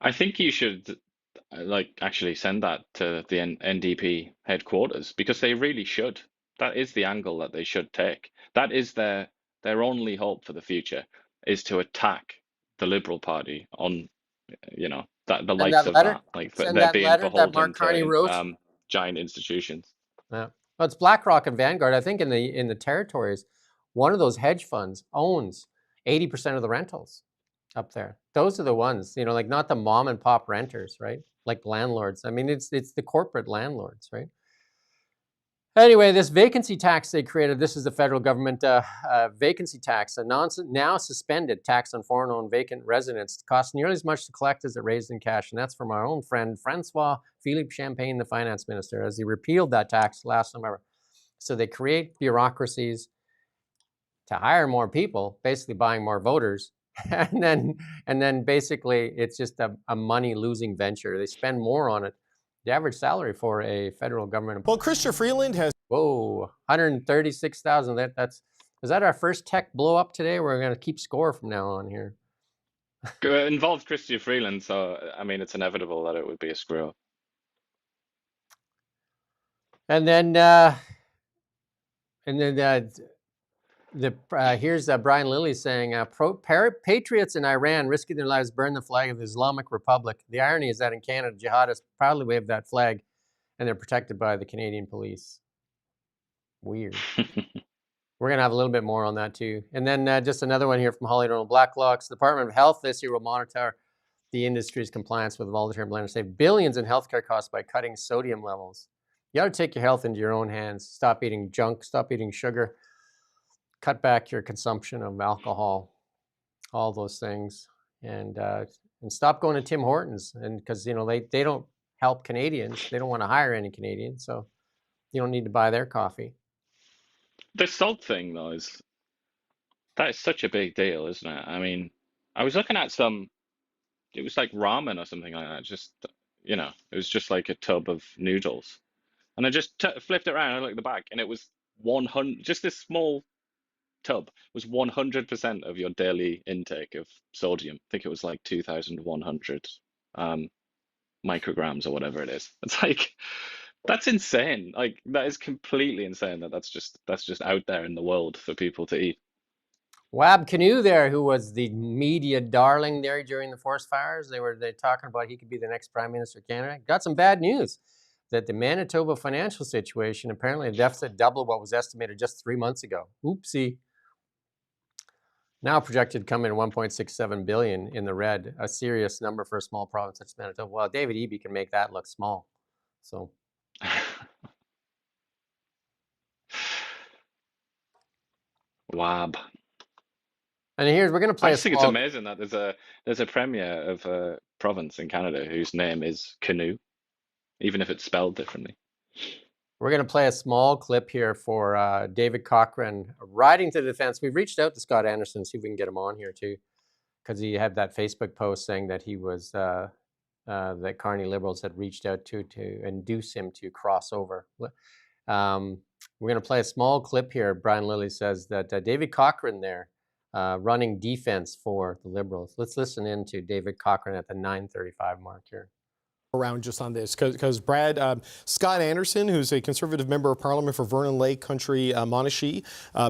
I think you should actually send that to the NDP headquarters, because they really should. That is the angle that they should take. That is their only hope for the future, is to attack the Liberal Party on, the likes of that. Like they're being beholden to giant institutions. Yeah. Well, it's BlackRock and Vanguard. I think in the territories, one of those hedge funds owns 80% of the rentals up there. Those are the ones, you know, like not the mom and pop renters, right? Like landlords. I mean, it's the corporate landlords, right? Anyway, this vacancy tax they created, this is the federal government vacancy tax, a now suspended tax on foreign-owned vacant residents. It costs nearly as much to collect as it raised in cash, and that's from our own friend, Francois Philippe Champagne, the finance minister, as he repealed that tax last November. So they create bureaucracies to hire more people, basically buying more voters, and then basically it's just a money-losing venture. They spend more on it. The average salary for a federal government. Well, Chrystia Freeland has. Whoa, 136,000. Is that our first tech blow up today? We're going to keep score from now on here. It involved Chrystia Freeland, so I mean, it's inevitable that it would be a screw up. And then, here's Brian Lilly saying, patriots in Iran risking their lives burn the flag of the Islamic Republic. The irony is that in Canada, jihadists proudly wave that flag, and they're protected by the Canadian police. Weird. We're going to have a little bit more on that too. And then just another one here from Holly Donald Blacklocks. The Department of Health this year will monitor the industry's compliance with voluntary blend and save billions in healthcare costs by cutting sodium levels. You got to take your health into your own hands. Stop eating junk. Stop eating sugar. Cut back your consumption of alcohol. All those things. And stop going to Tim Hortons. And because, you know, they don't help Canadians. They don't want to hire any Canadians. So you don't need to buy their coffee. The salt thing, though, that is such a big deal, isn't it? I mean, I was looking at it was like ramen or something like that. Just, you know, it was just like a tub of noodles. And I just flipped it around, I looked at the back, and it was 100, just this small tub was 100% of your daily intake of sodium. I think it was like 2,100 micrograms or whatever it is. It's like, that's insane. Like, that is completely insane that's just out there in the world for people to eat. Wab Kinew there, who was the media darling there during the forest fires, they talking about he could be the next Prime Minister of Canada. Got some bad news that the Manitoba financial situation, apparently the deficit doubled what was estimated just 3 months ago. Oopsie. Now projected to come in 1.67 billion in the red, a serious number for a small province such as Manitoba. Well, David Eby can make that look small. So Wab. And here's, we're going to play. I think it's amazing that there's a premier of a province in Canada whose name is Canoe, even if it's spelled differently. We're going to play a small clip here for David Cochrane riding to the defense. We've reached out to Scott Anderson to see if we can get him on here too, because he had that Facebook post saying that he was that Carney Liberals had reached out to induce him to cross over. We're going to play a small clip here. Brian Lilly says that David Cochrane there running defense for the Liberals. Let's listen in to David Cochrane at the 9:35 mark here. Around just on this, because Brad, Scott Anderson, who's a Conservative member of Parliament for Vernon Lake Country, Monashee,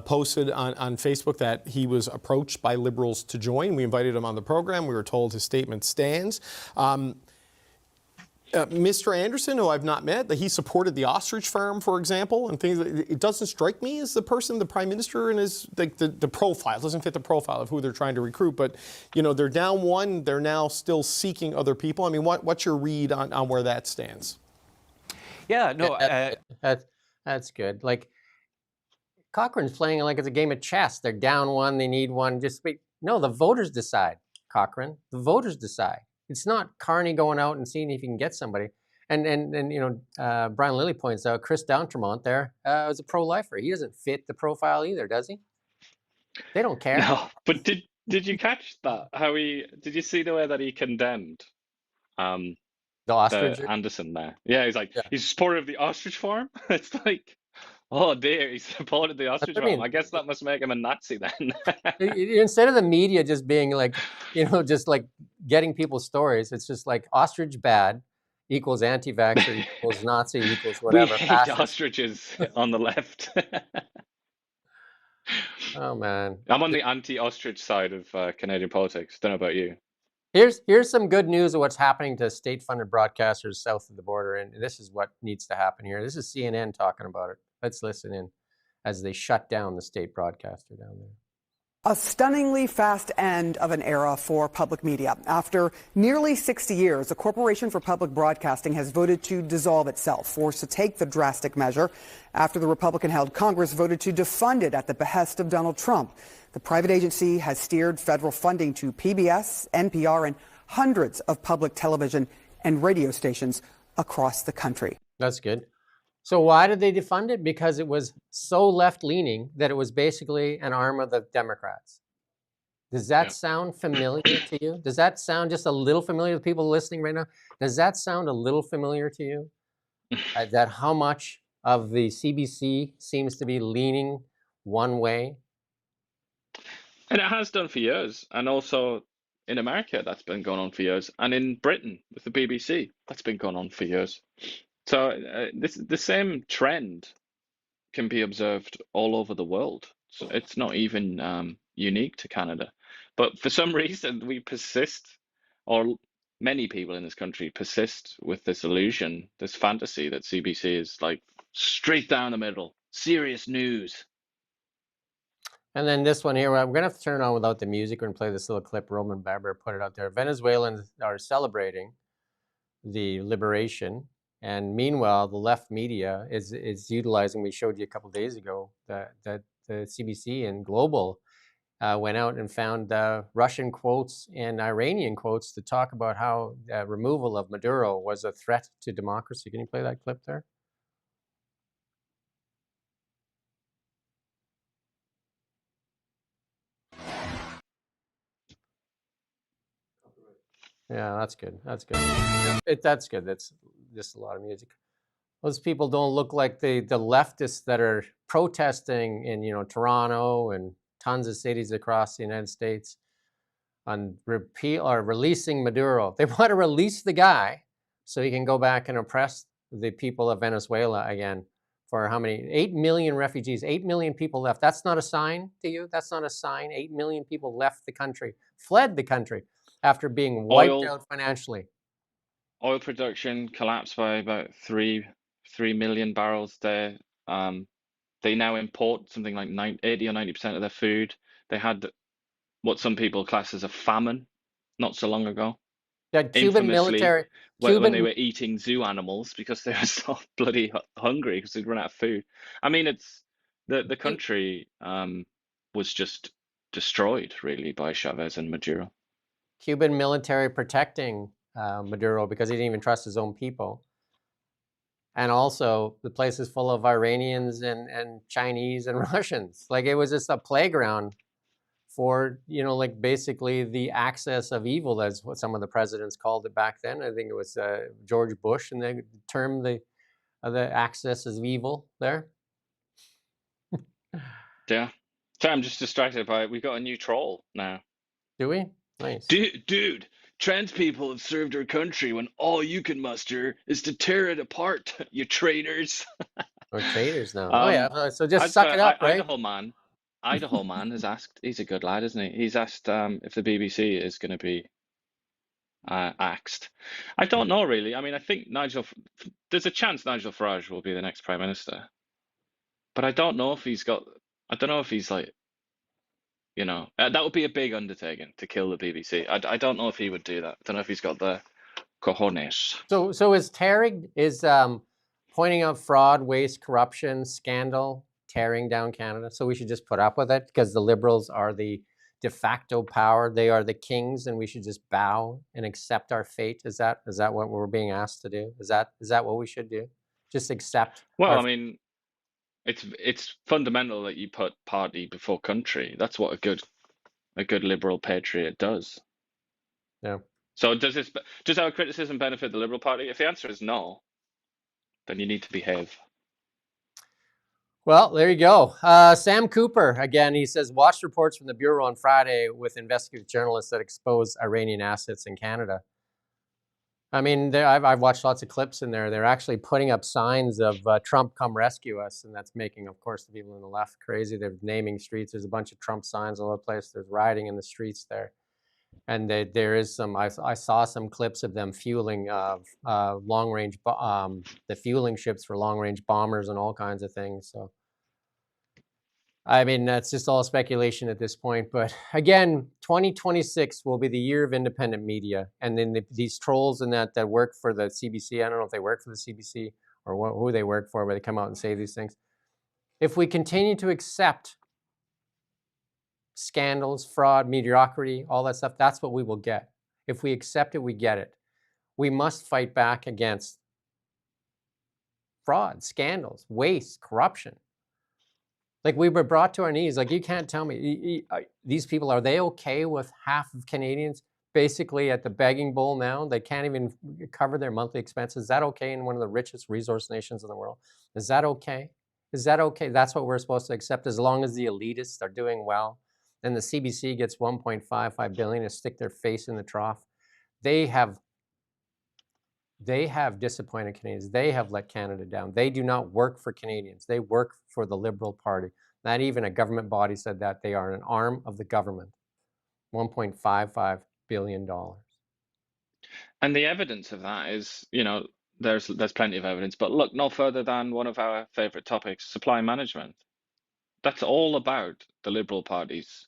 posted on Facebook that he was approached by Liberals to join. We invited him on the program. We were told his statement stands. Mr. Anderson, who I've not met, that he supported the ostrich farm, for example, and things. It doesn't strike me as the person, the Prime Minister, and his like the profile doesn't fit the profile of who they're trying to recruit. But you know, they're down one. They're now still seeking other people. I mean, what's your read on where that stands? Yeah, no, that's good. Like Cochrane's playing like it's a game of chess. They're down one. They need one. Just wait. No, the voters decide. Cochrane, the voters decide. It's not Carney going out and seeing if he can get somebody. And you know, Brian Lilly points out Chris D'Entremont there is a pro-lifer. He doesn't fit the profile either, does he? They don't care. No, but did you catch that? Did you see the way that he condemned the ostrich? Anderson there? Yeah, he's like, he's a supporter of the ostrich farm. It's like, oh dear, he supported the ostrich farm. I guess that must make him a Nazi then. Instead of the media just being like, you know, just like getting people's stories, it's just like ostrich bad equals anti-vaxxer equals Nazi equals whatever. We hate ostriches on the left. Oh man, I'm on the anti-ostrich side of Canadian politics. Don't know about you. Here's some good news of what's happening to state-funded broadcasters south of the border, and this is what needs to happen here. This is CNN talking about it. Let's listen in. as they shut down the state broadcaster down there. A stunningly fast end of an era for public media. After nearly 60 years, the Corporation for Public Broadcasting has voted to dissolve itself, forced to take the drastic measure after the Republican-held Congress voted to defund it at the behest of Donald Trump. The private agency has steered federal funding to PBS, NPR, and hundreds of public television and radio stations across the country. That's good. So why did they defund it? Because it was so left-leaning that it was basically an arm of the Democrats. Does that sound familiar to you? Does that sound just a little familiar to people listening right now? Does that sound a little familiar to you? That how much of the CBC seems to be leaning one way? And it has done for years. And also in America, that's been going on for years. And in Britain with the BBC, that's been going on for years. So the same trend can be observed all over the world. So it's not even unique to Canada. But for some reason, we persist, or many people in this country persist with this illusion, this fantasy that CBC is like straight down the middle, serious news. And then this one here, I'm going to have to turn it on without the music. We're going to play this little clip. Roman Barber put it out there. Venezuelans are celebrating the liberation. And meanwhile, the left media is utilizing, we showed you a couple of days ago, that the CBC and Global went out and found Russian quotes and Iranian quotes to talk about how removal of Maduro was a threat to democracy. Can you play that clip there? Yeah, that's good. That's good. That's good. That's just a lot of music. Those people don't look like the leftists that are protesting in Toronto and tons of cities across the United States on repeal or releasing Maduro. They want to release the guy so he can go back and oppress the people of Venezuela again. For how many? 8 million refugees. 8 million people left. That's not a sign to you? That's not a sign. 8 million people left the country, fled the country after being wiped out financially. Oil production collapsed by about 3 million barrels there. They now import something like 80 or 90% of their food. They had what some people class as a famine not so long ago. That Cuban military, when they were eating zoo animals because they were so bloody hungry because they'd run out of food. I mean, it's the country was just destroyed really by Chavez and Maduro. Cuban military protecting Maduro because he didn't even trust his own people. And also the place is full of Iranians and Chinese and Russians. Like it was just a playground for, like basically the axis of evil, as what some of the presidents called it back then. I think it was George Bush, and they termed the axis of evil there. Yeah. So I'm just distracted by it. We've got a new troll now. Do we? Nice. Dude, trans people have served our country when all you can muster is to tear it apart, you traitors. We're traitors now. Oh yeah, so just suck it up, right? Idaho man has asked, he's a good lad, isn't he? He's asked if the BBC is going to be axed. I don't know really. I mean, I think there's a chance Nigel Farage will be the next Prime Minister. But I don't know if he's like, that would be a big undertaking to kill the BBC. I don't know if he would do that. I don't know if he's got the cojones. So is tearing, pointing out fraud, waste, corruption, scandal, tearing down Canada? So we should just put up with it because the Liberals are the de facto power. They are the kings, and we should just bow and accept our fate. Is that what we're being asked to do? Is that what we should do? Just accept? Well, I mean, it's fundamental that you put party before country. That's what a good liberal patriot does. Yeah. So does our criticism benefit the Liberal Party? If the answer is no, then you need to behave. Well, there you go. Sam Cooper, again, he says, watched reports from the Bureau on Friday with investigative journalists that expose Iranian assets in Canada. I mean, I've watched lots of clips in there. They're actually putting up signs of Trump, come rescue us. And that's making, of course, the people on the left crazy. They're naming streets. There's a bunch of Trump signs all over the place. There's rioting in the streets there. And there is some, I saw some clips of them fueling long-range, the fueling ships for long-range bombers and all kinds of things. So I mean, that's just all speculation at this point. But again, 2026 will be the year of independent media. And then these trolls and that work for the CBC, I don't know if they work for the CBC or who they work for, but they come out and say these things. If we continue to accept scandals, fraud, mediocrity, all that stuff, that's what we will get. If we accept it, we get it. We must fight back against fraud, scandals, waste, corruption. Like, we were brought to our knees. Like, you can't tell me, these people, are they okay with half of Canadians basically at the begging bowl now? They can't even cover their monthly expenses. Is that okay in one of the richest resource nations in the world? Is that okay? Is that okay? That's what we're supposed to accept as long as the elitists are doing well. And the CBC gets $1.55 billion to stick their face in the trough. They have disappointed Canadians. They have let Canada down. They do not work for Canadians. They work for the Liberal Party. Not even a government body said that. They are an arm of the government. $1.55 billion. And the evidence of that is, you know, there's plenty of evidence. But look no further than one of our favorite topics, supply management. That's all about the Liberal Party's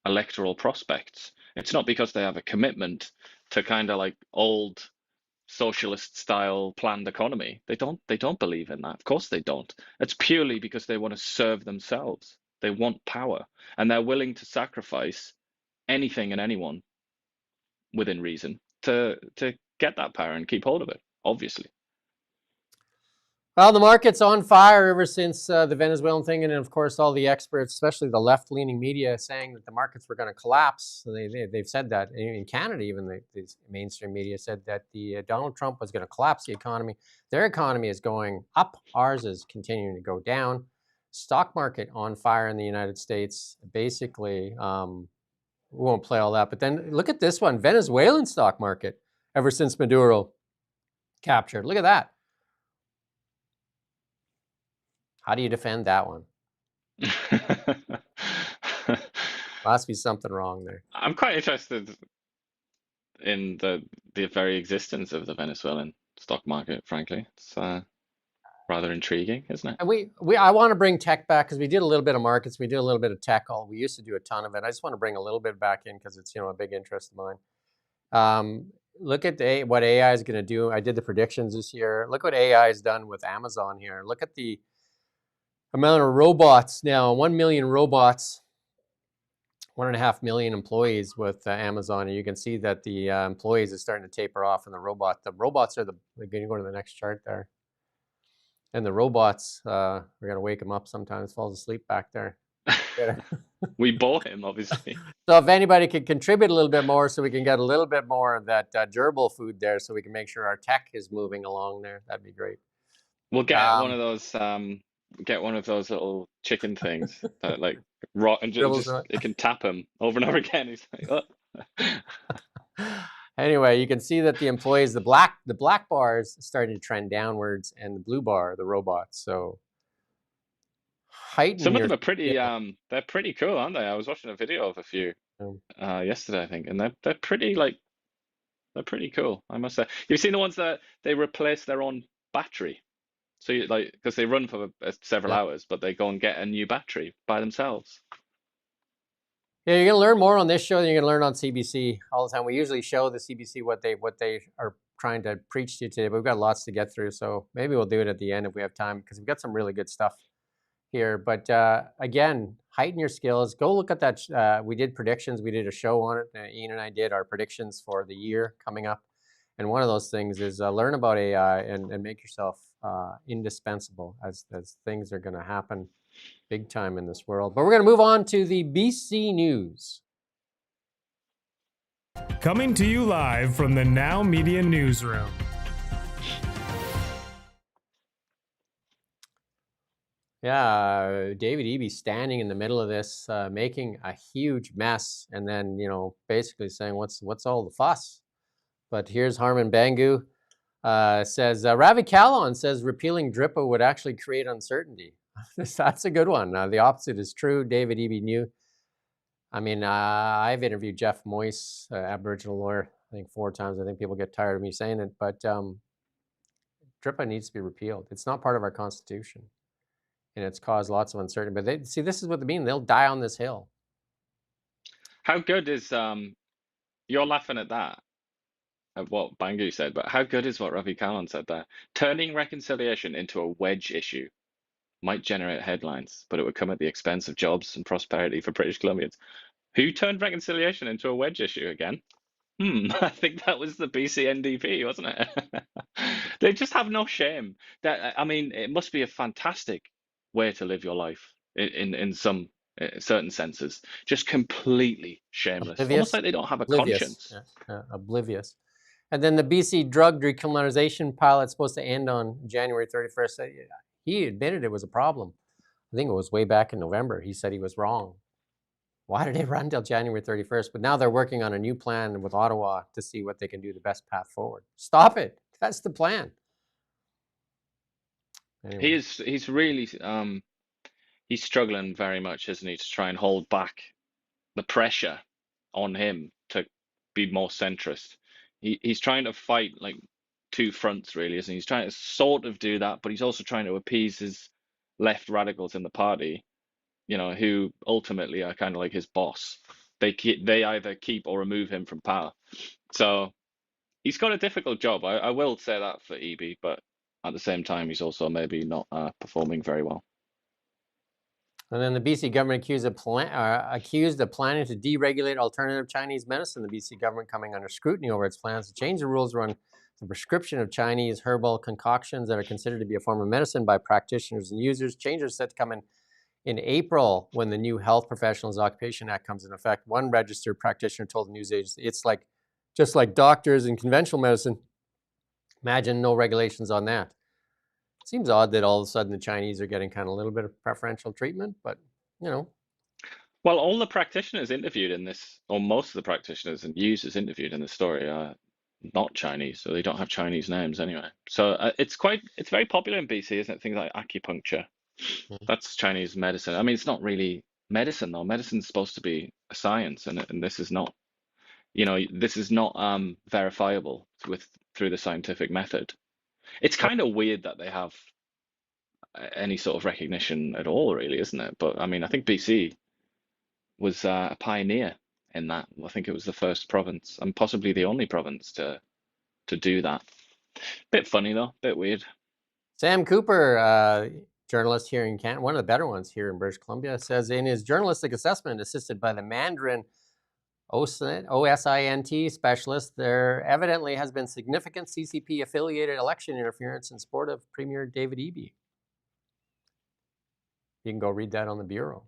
electoral prospects. It's not because they have a commitment to kind of like old socialist style planned economy. They don't believe in that. Of course they don't. It's purely because they want to serve themselves. They want power, and they're willing to sacrifice anything and anyone within reason to get that power and keep hold of it, obviously. Well, the market's on fire ever since the Venezuelan thing, and of course all the experts, especially the left-leaning media, saying that the markets were going to collapse. So they've said that in Canada, even the mainstream media said that the Donald Trump was going to collapse the economy. Their economy is going up. Ours is continuing to go down. Stock market on fire in the United States. Basically, we won't play all that. But then look at this one, Venezuelan stock market ever since Maduro captured. Look at that. How do you defend that one? Must be something wrong there. I'm quite interested in the very existence of the Venezuelan stock market, frankly. It's rather intriguing, isn't it? And I want to bring tech back because we did a little bit of markets, we did a little bit of tech. We used to do a ton of it. I just want to bring a little bit back in because it's, you know, a big interest of mine. Look at what AI is going to do. I did the predictions this year. Look what AI has done with Amazon here. Look at the amount of robots now, 1 million robots, 1.5 million employees with Amazon. And you can see that the employees are starting to taper off, and the robots are going to go to the next chart there. And the robots, we're going to wake him up sometimes, falls asleep back there. We bore him, obviously. So if anybody could contribute a little bit more so we can get a little bit more of that gerbil food there so we can make sure our tech is moving along there, that'd be great. We'll get one of those little chicken things that like rock and just it can tap him over and over again. He's like, oh. Anyway, you can see that the employees, the black bar is starting to trend downwards, and the blue bar, the robots. So some of them are pretty they're pretty cool, aren't they? I was watching a video of a few yesterday, I think, and they're pretty cool, I must say. You've seen the ones that they replace their own battery. So you, like, because they run for several hours, but they go and get a new battery by themselves. Yeah, you're gonna learn more on this show than you're gonna learn on CBC all the time. We usually show the CBC what they are trying to preach to you today, but we've got lots to get through. So maybe we'll do it at the end if we have time, because we've got some really good stuff here. But again, heighten your skills. Go look at that. We did predictions. We did a show on it. Ian and I did our predictions for the year coming up. And one of those things is learn about AI and make yourself indispensable as things are going to happen big time in this world. But we're going to move on to the BC News. Coming to you live from the Now Media Newsroom. Yeah, David Eby standing in the middle of this, making a huge mess, and then, you know, basically saying, what's all the fuss? But here's Harman Bangu. Says, Ravi Kahlon says repealing DRIPA would actually create uncertainty. That's a good one. The opposite is true. David Eby knew. I mean, I've interviewed Jeff Moyse, Aboriginal lawyer, I think 4 times. I think people get tired of me saying it, but DRIPA needs to be repealed. It's not part of our Constitution. and it's caused lots of uncertainty. But they see, this is what they mean. They'll die on this hill. How good is you're laughing at that, at what Bangu said, but how good is what Ravi Kahlon said there? Turning reconciliation into a wedge issue might generate headlines, but it would come at the expense of jobs and prosperity for British Columbians. Who turned reconciliation into a wedge issue again? I think that was the BC NDP, wasn't it? They just have no shame. I mean, it must be a fantastic way to live your life in some certain senses. Just completely shameless, almost like they don't have a conscience. Oblivious. And then the BC drug decriminalization pilot's supposed to end on January 31st. He admitted it was a problem. I think it was way back in November. He said he was wrong. Why did it run till January 31st? But now they're working on a new plan with Ottawa to see what they can do, the best path forward. Stop it. That's the plan. Anyway. He's really he's struggling very much, isn't he, to try and hold back the pressure on him to be more centrist. He's trying to fight like two fronts, really, isn't he? He's trying to sort of do that, but he's also trying to appease his left radicals in the party, you know, who ultimately are kind of like his boss. They either keep or remove him from power. So he's got a difficult job. I will say that for EB, but at the same time, he's also maybe not performing very well. And then the BC government accused of planning to deregulate alternative Chinese medicine. The BC government coming under scrutiny over its plans to change the rules around the prescription of Chinese herbal concoctions that are considered to be a form of medicine by practitioners and users. Changes set to come in April when the new Health Professionals Occupation Act comes in effect. One registered practitioner told the news agency, it's like just like doctors in conventional medicine. Imagine no regulations on that. Seems odd that all of a sudden the Chinese are getting kind of a little bit of preferential treatment, but you know. Well, all the practitioners interviewed in this, or most of the practitioners and users interviewed in this story are not Chinese, so they don't have Chinese names anyway. So it's very popular in BC, isn't it? Things like acupuncture. That's Chinese medicine. I mean, it's not really medicine though. Medicine's supposed to be a science, and this is not. You know, this is not verifiable through the scientific method. It's kind of weird that they have any sort of recognition at all, really, isn't it? But I mean, I think BC was a pioneer in that. I think it was the first province and possibly the only province to do that. Bit funny though, bit weird. Sam Cooper, journalist here in Canada, one of the better ones here in British Columbia, says in his journalistic assessment assisted by the Mandarin OSINT specialist, there evidently has been significant CCP-affiliated election interference in support of Premier David Eby. You can go read that on the Bureau.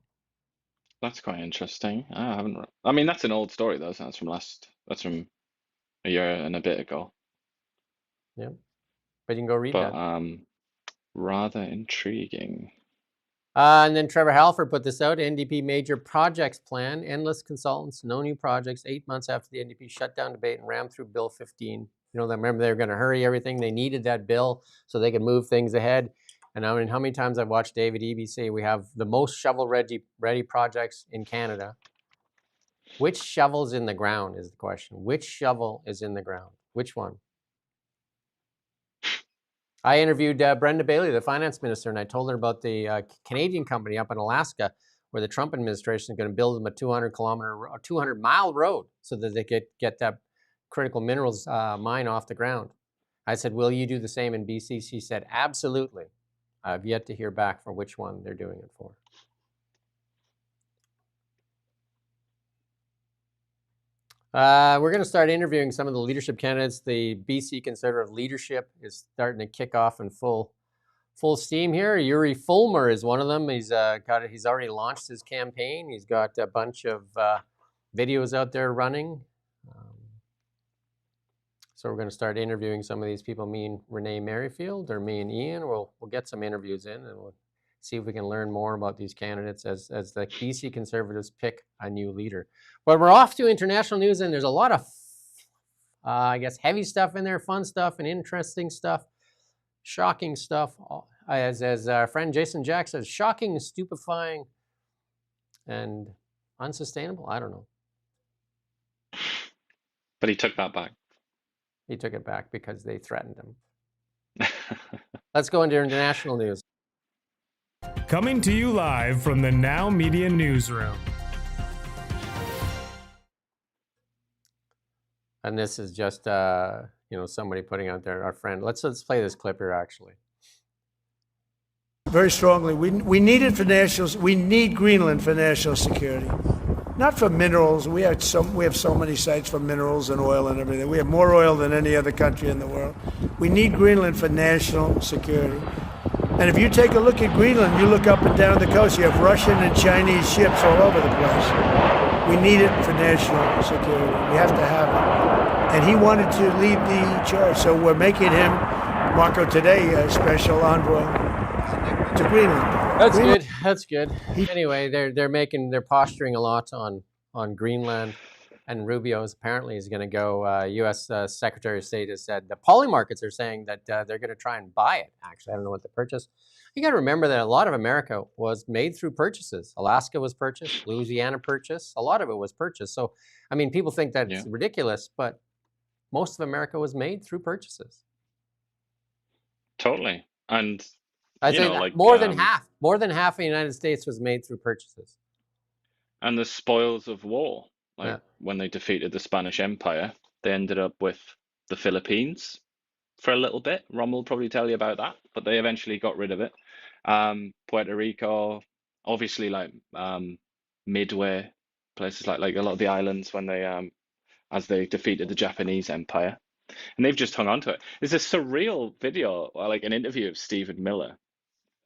That's quite interesting. I mean, that's an old story though. So that's from a year and a bit ago. Yeah, but you can go read that. Rather intriguing. And then Trevor Halford put this out. NDP major projects plan, endless consultants, no new projects, 8 months after the NDP shut down debate and rammed through Bill 15. You know, remember they were going to hurry everything. They needed that bill so they could move things ahead. And I mean, how many times I've watched David Eby say we have the most shovel-ready projects in Canada. Which shovel's in the ground is the question. Which shovel is in the ground? Which one? I interviewed Brenda Bailey, the finance minister, and I told her about the Canadian company up in Alaska where the Trump administration is going to build them a 200-mile road so that they could get that critical minerals mine off the ground. I said, will you do the same in BC? She said, absolutely. I've yet to hear back for which one they're doing it for. We're going to start interviewing some of the leadership candidates. The BC Conservative leadership is starting to kick off in full steam here. Yuri Fulmer is one of them. He's already launched his campaign. He's got a bunch of videos out there running. So we're going to start interviewing some of these people. Me and Renee Merrifield, or me and Ian. We'll get some interviews in, and we'll see if we can learn more about these candidates as the BC Conservatives pick a new leader. But we're off to international news, and there's a lot of, I guess, heavy stuff in there, fun stuff and interesting stuff, shocking stuff. As our friend Jason Jack says, shocking, stupefying, and unsustainable. I don't know. But he took that back. He took it back because they threatened him. Let's go into international news. coming to you live from the Now Media Newsroom. And this is just, somebody putting out there, our friend. Let's play this clip here, actually. Very strongly, we need it for we need Greenland for national security. Not for minerals. We have so many sites for minerals and oil and everything. We have more oil than any other country in the world. We need Greenland for national security. And if you take a look at Greenland, you look up and down the coast, you have Russian and Chinese ships all over the place. We need it for national security. We have to have it. And he wanted to lead the charge, so we're making him, Marco, today, a special envoy to Greenland. That's good. That's good. Anyway, they're posturing a lot on Greenland, and Rubio apparently is going to go. U.S. Secretary of State has said the poly markets are saying that they're going to try and buy it. Actually, I don't know what the purchase. You got to remember that a lot of America was made through purchases. Alaska was purchased, Louisiana purchased. A lot of it was purchased. So, I mean, people think that's ridiculous, but most of America was made through purchases. Totally, and. I think more than half of the United States was made through purchases. And the spoils of war, when they defeated the Spanish Empire, they ended up with the Philippines for a little bit. Ron will probably tell you about that, but they eventually got rid of it. Puerto Rico, obviously, Midway, places like a lot of the islands when they as they defeated the Japanese Empire, and they've just hung on to it. There's a surreal video, like an interview of Stephen Miller,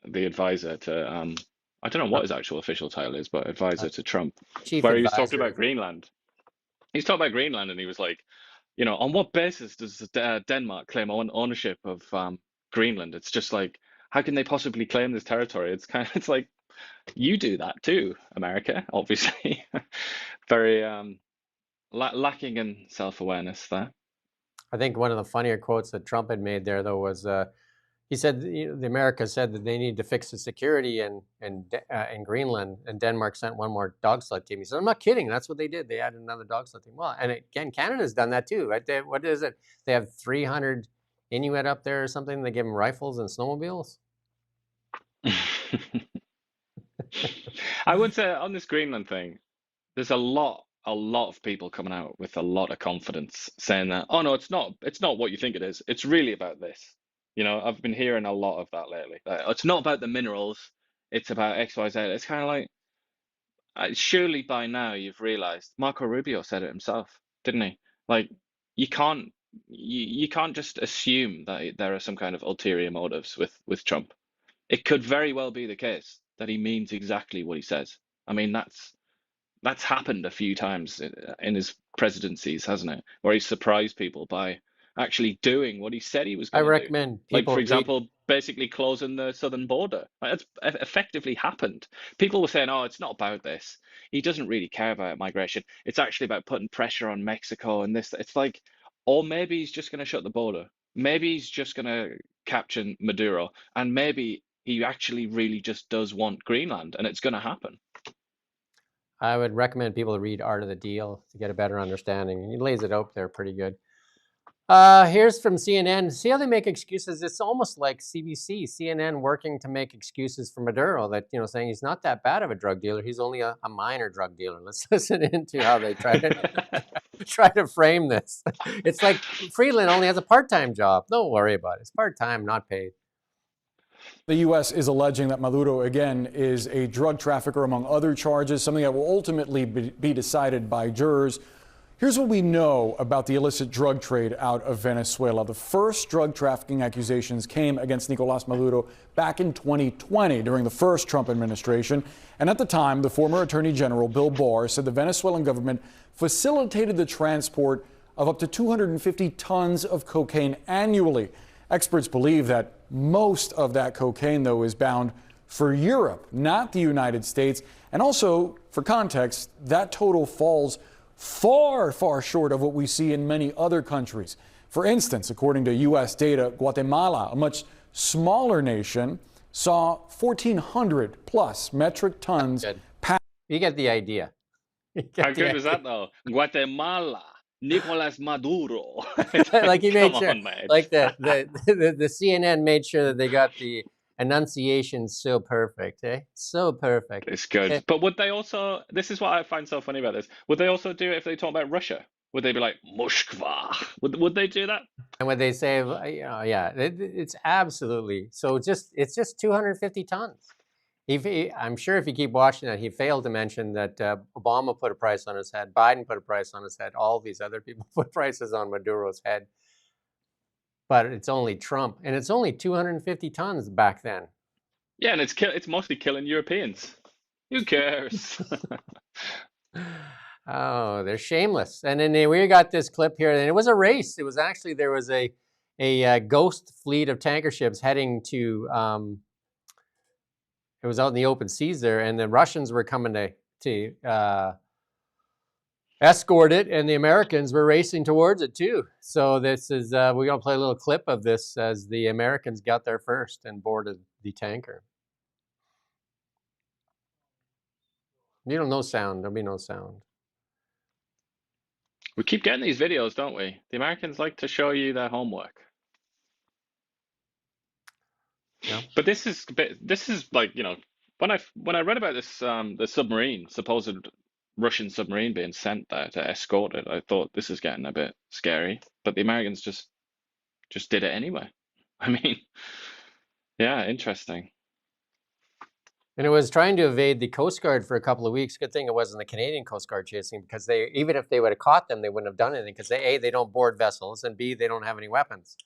the advisor to I don't know what his actual official title is, but advisor to Trump, where he was talking about Greenland. He's talking about Greenland, and he was like, on what basis does Denmark claim ownership of Greenland? It's just like, how can they possibly claim this territory? It's like, you do that too, America, obviously. Very lacking in self-awareness there. I think one of the funnier quotes that Trump had made there, though, was he said the America said that they need to fix the security in Greenland, and Denmark sent one more dog sled team. He said, "I'm not kidding. That's what they did. They added another dog sled team." Well, and again, Canada's done that too, right? What is it? They have 300 Inuit up there or something. They give them rifles and snowmobiles. I would say on this Greenland thing, there's a lot of people coming out with a lot of confidence saying that, oh no, it's not what you think it is. It's really about this. I've been hearing a lot of that lately. It's not about the minerals. It's about X, Y, Z. It's kind of like, surely by now you've realized, Marco Rubio said it himself, didn't he? Like, you can't just assume that there are some kind of ulterior motives with Trump. It could very well be the case that he means exactly what he says. I mean, that's happened a few times in his presidencies, hasn't it? Where he surprised people by actually doing what he said he was going to do. I recommend people for example, basically closing the southern border. That's effectively happened. People were saying, oh, it's not about this. He doesn't really care about migration. It's actually about putting pressure on Mexico and this. It's like, or maybe he's just going to shut the border. Maybe he's just going to capture Maduro. And maybe he actually really just does want Greenland, and it's going to happen. I would recommend people read Art of the Deal to get a better understanding. He lays it out there pretty good. Here's from CNN. See how they make excuses? It's almost like CBC, CNN working to make excuses for Maduro, that, saying he's not that bad of a drug dealer. He's only a minor drug dealer. Let's listen into how they try to frame this. It's like Freeland only has a part-time job. Don't worry about it. It's part-time, not paid. The U.S. is alleging that Maduro, again, is a drug trafficker, among other charges, something that will ultimately be decided by jurors. Here's what we know about the illicit drug trade out of Venezuela. The first drug trafficking accusations came against Nicolás Maduro back in 2020 during the first Trump administration. And at the time, the former Attorney General, Bill Barr, said the Venezuelan government facilitated the transport of up to 250 tons of cocaine annually. Experts believe that most of that cocaine, though, is bound for Europe, not the United States. And also, for context, that total falls far, far short of what we see in many other countries. For instance, according to U.S. data, Guatemala, a much smaller nation, saw 1,400 plus metric tons. You get the idea. How good was that, though? Guatemala, Nicolás Maduro. Like he made sure, on, like the CNN made sure that they got the enunciation's so perfect, eh? So perfect. It's good. But would they also, this is what I find so funny about this, would they also do it if they talk about Russia? Would they be like, Moskva? Would they do that? And when they say, yeah, it's absolutely. So it's just 250 tons. I'm sure if you keep watching that, he failed to mention that Obama put a price on his head, Biden put a price on his head, all these other people put prices on Maduro's head. But it's only Trump, and it's only 250 tons back then. Yeah, and it's mostly killing Europeans. Who cares? Oh, they're shameless. And then we got this clip here, and it was a race. It was actually, there was a ghost fleet of tanker ships heading to, it was out in the open seas there, and the Russians were coming to escort it, and the Americans were racing towards it too. So this is, we're going to play a little clip of this as the Americans got there first and boarded the tanker. No sound. There'll be no sound. We keep getting these videos, don't we? The Americans like to show you their homework. Yeah. But this is like, when I read about this, the submarine, supposed Russian submarine being sent there to escort it, I thought this is getting a bit scary. But the Americans just did it anyway. I mean, yeah, interesting. And it was trying to evade the Coast Guard for a couple of weeks. Good thing it wasn't the Canadian Coast Guard chasing, because even if they would have caught them, they wouldn't have done anything, because A, they don't board vessels, and B, they don't have any weapons.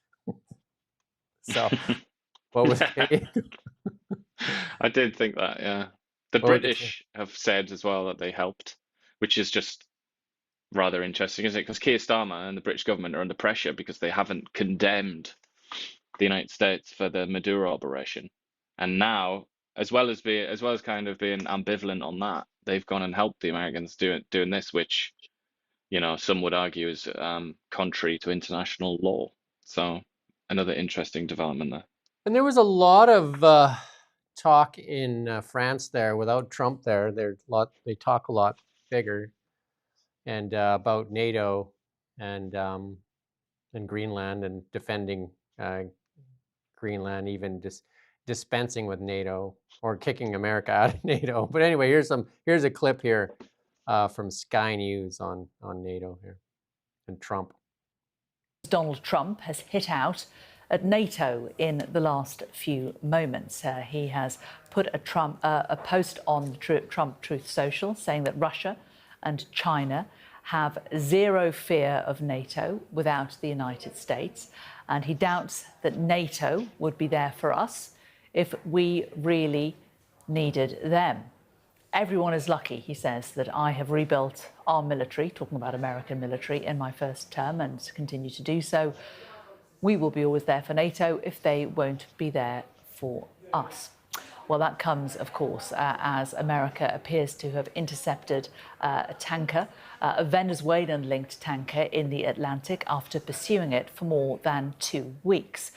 So, what was I did think that, yeah. The British have said as well that they helped, which is just rather interesting, isn't it? Because Keir Starmer and the British government are under pressure because they haven't condemned the United States for the Maduro operation, and now, as well as kind of being ambivalent on that, they've gone and helped the Americans doing this, which, some would argue is contrary to international law. So another interesting development there. And there was a lot of talk in France there without Trump there. They talk a lot bigger, and about NATO and Greenland and defending Greenland, even dispensing with NATO or kicking America out of NATO. But anyway, here's a clip here from Sky News on NATO here and Trump. Donald Trump has hit out at NATO in the last few moments. He has put a post on Trump Truth Social saying that Russia and China have zero fear of NATO without the United States, and he doubts that NATO would be there for us if we really needed them. Everyone is lucky, he says, that I have rebuilt our military, talking about American military, in my first term and continue to do so. We will be always there for NATO if they won't be there for us. Well, that comes, of course, as America appears to have intercepted a tanker, a Venezuelan-linked tanker in the Atlantic, after pursuing it for more than 2 weeks.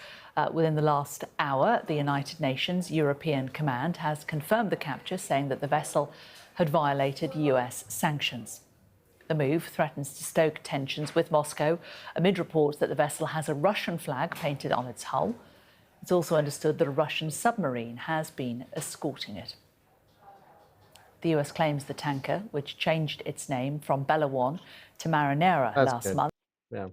Within the last hour, the United Nations European Command has confirmed the capture, saying that the vessel had violated US sanctions. The move threatens to stoke tensions with Moscow amid reports that the vessel has a Russian flag painted on its hull. It's also understood that a Russian submarine has been escorting it. The US claims the tanker, which changed its name from Bella to Marinera last month. Yeah.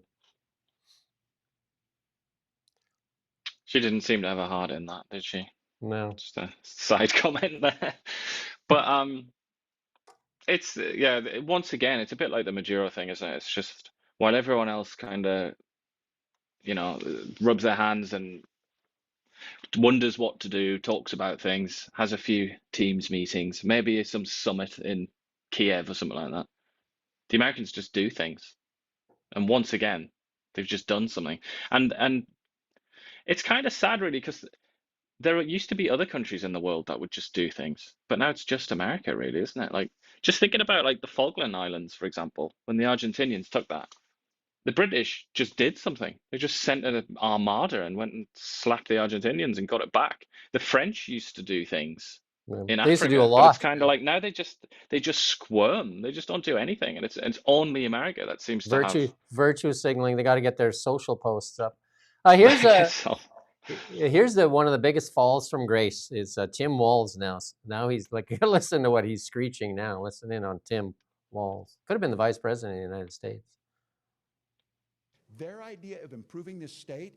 She didn't seem to have a heart in that, did she? No. Just a side comment there. But it's, once again, it's a bit like the Maduro thing, isn't it? It's just, while everyone else kind of, rubs their hands and wonders what to do, talks about things, has a few Teams meetings, maybe some summit in Kiev or something like that, the Americans just do things. And once again, they've just done something. And it's kind of sad, really, because there used to be other countries in the world that would just do things, but now it's just America, really, isn't it? Like, just thinking about like the Falkland Islands, for example, when the Argentinians took that, the British just did something. They just sent an armada and went and slapped the Argentinians and got it back. The French used to do things in Africa. They used to do a but lot. it's kind of like now they just squirm. They just don't do anything, and it's only America that seems to have Virtue signaling. They got to get their social posts up. Here's Here's one of the biggest falls from grace is Tim Walz now. Now he's like, listen to what he's screeching now. Listen in on Tim Walz. Could have been the vice president of the United States. Their idea of improving this state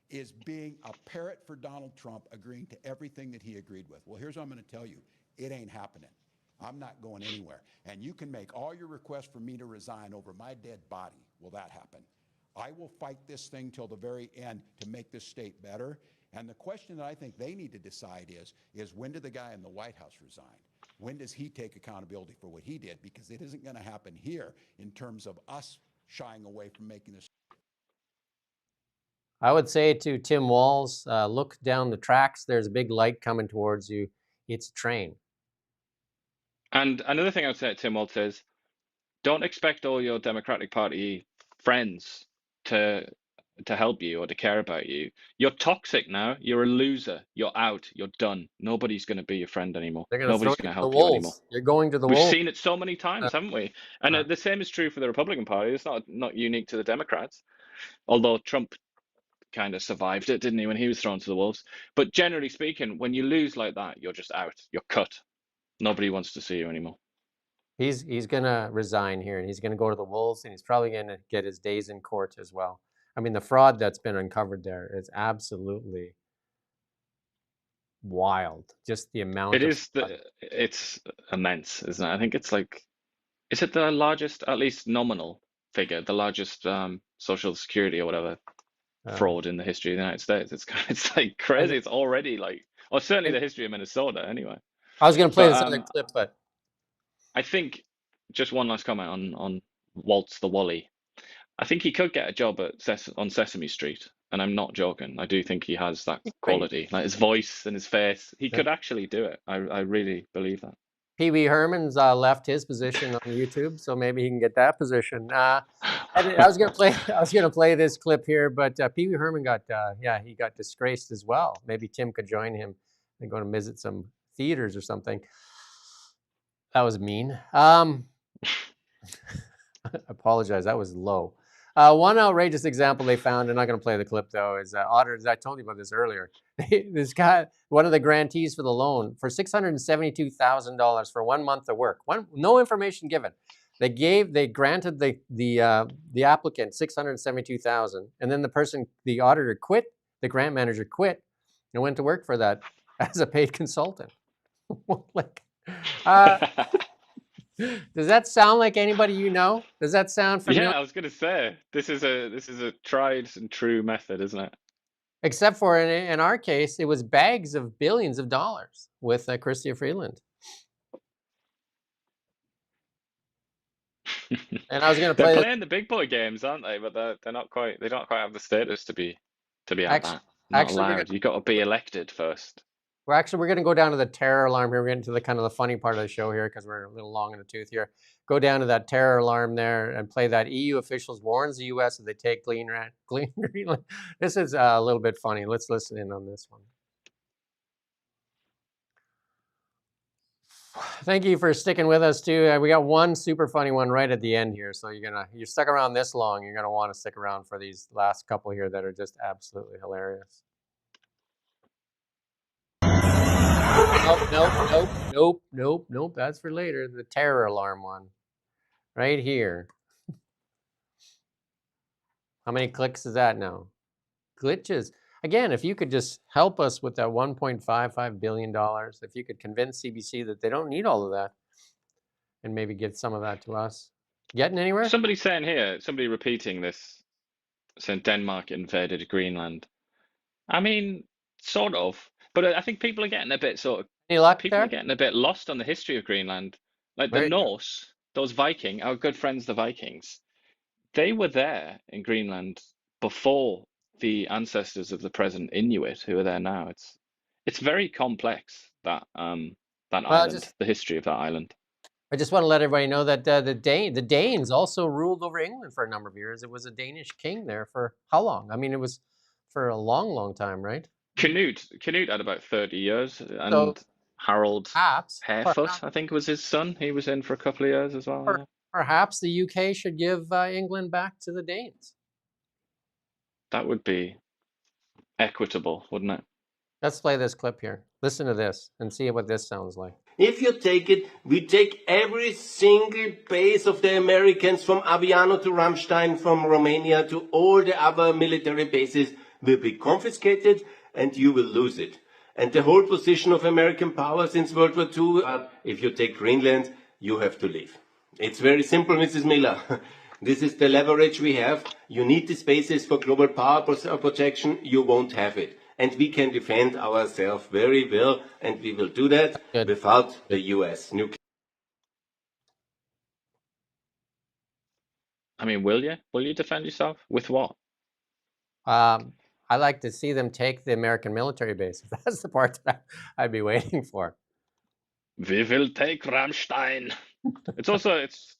is being a parrot for Donald Trump, agreeing to everything that he agreed with. Well, here's what I'm going to tell you. It ain't happening. I'm not going anywhere. And you can make all your requests for me to resign over my dead body. Will that happen? I will fight this thing till the very end to make this state better. And the question that I think they need to decide is when did the guy in the White House resign? When does he take accountability for what he did? Because it isn't going to happen here in terms of us shying away from making this. I would say to Tim Walz, look down the tracks. There's a big light coming towards you. It's a train. And another thing I would say to Tim Walz is, don't expect all your Democratic Party friends to help you or to care about you. You're toxic now. You're a loser. You're out. You're done. Nobody's going to be your friend anymore. Nobody's going to help you anymore. You're going to the We've wolves. seen it so many times, haven't we? And the same is true for the Republican Party. It's not unique to the Democrats, although Trump kind of survived it, didn't he, when he was thrown to the wolves? But generally speaking, when you lose like that, you're just out. You're cut. Nobody wants to see you anymore. He's going to resign here, and he's going to go to the wolves, and he's probably going to get his days in court as well. I mean, the fraud that's been uncovered there is absolutely wild. Just the amount. It's immense, isn't it? I think it's like, is it the largest, at least nominal figure, the largest Social Security or whatever fraud in the history of the United States? It's like crazy. It's already like, or certainly the history of Minnesota anyway. I was going to play this other clip, but I think just one last comment on Waltz the Wally. I think he could get a job on Sesame Street, and I'm not joking. I do think he has that quality, like his voice and his face. He could actually do it. I really believe that. Pee Wee Herman's left his position on YouTube, so maybe he can get that position. I was going to play this clip here, but Pee Wee Herman got he got disgraced as well. Maybe Tim could join him and go to visit some theaters or something. That was mean. I apologize. That was low. One outrageous example they found, I'm not going to play the clip though, is auditors. I told you about this earlier. This guy, one of the grantees for the loan, for $672,000 for 1 month of work. No information given. They granted the applicant $672,000, and then the auditor quit. The grant manager quit and went to work for that as a paid consultant. Does that sound like anybody you know? Does that sound familiar? Yeah, I was going to say this is a tried and true method, isn't it? Except for in our case, it was bags of billions of dollars with Chrystia Freeland. And I was going to play. They're playing the big boy games, aren't they? But they're not quite. They don't quite have the status to be at that. Not allowed. You've got to be elected first. We're going to go down to the terror alarm here. We're getting to the kind of the funny part of the show here because we're a little long in the tooth here. Go down to that terror alarm there and play that. EU officials warns the U.S. that they take Greenland. This is a little bit funny. Let's listen in on this one. Thank you for sticking with us too. We got one super funny one right at the end here. So you're stuck around this long. You're gonna want to stick around for these last couple here that are just absolutely hilarious. Nope. That's for later. The terror alarm one. Right here. How many clicks is that now? Glitches. Again, if you could just help us with that $1.55 billion, if you could convince CBC that they don't need all of that and maybe give some of that to us. Getting anywhere? Somebody saying here, somebody repeating this, saying Denmark invaded Greenland. I mean, sort of. But I think people are getting a bit are getting a bit lost on the history of Greenland. Like the Norse, those Viking, our good friends, the Vikings, they were there in Greenland before the ancestors of the present Inuit who are there now. It's very complex, that island, the history of that island. I just want to let everybody know that the Danes also ruled over England for a number of years. It was a Danish king there for how long? I mean, it was for a long, long time, right? Canute had about 30 years, and so, Harold Harefoot, I think, was his son. He was in for a couple of years as well. Perhaps the UK should give England back to the Danes. That would be equitable, wouldn't it? Let's play this clip here. Listen to this and see what this sounds like. If you take it, we take every single base of the Americans from Aviano to Ramstein, from Romania to all the other military bases will be confiscated and you will lose it. And the whole position of American power since World War II, if you take Greenland, you have to leave. It's very simple, Mrs. Miller. This is the leverage we have. You need these bases for global power protection. You won't have it. And we can defend ourselves very well, and we will do that without the US. I mean, will you? Will you defend yourself? With what? I like to see them take the American military base. That's the part that I'd be waiting for. We will take Ramstein. It's also, it's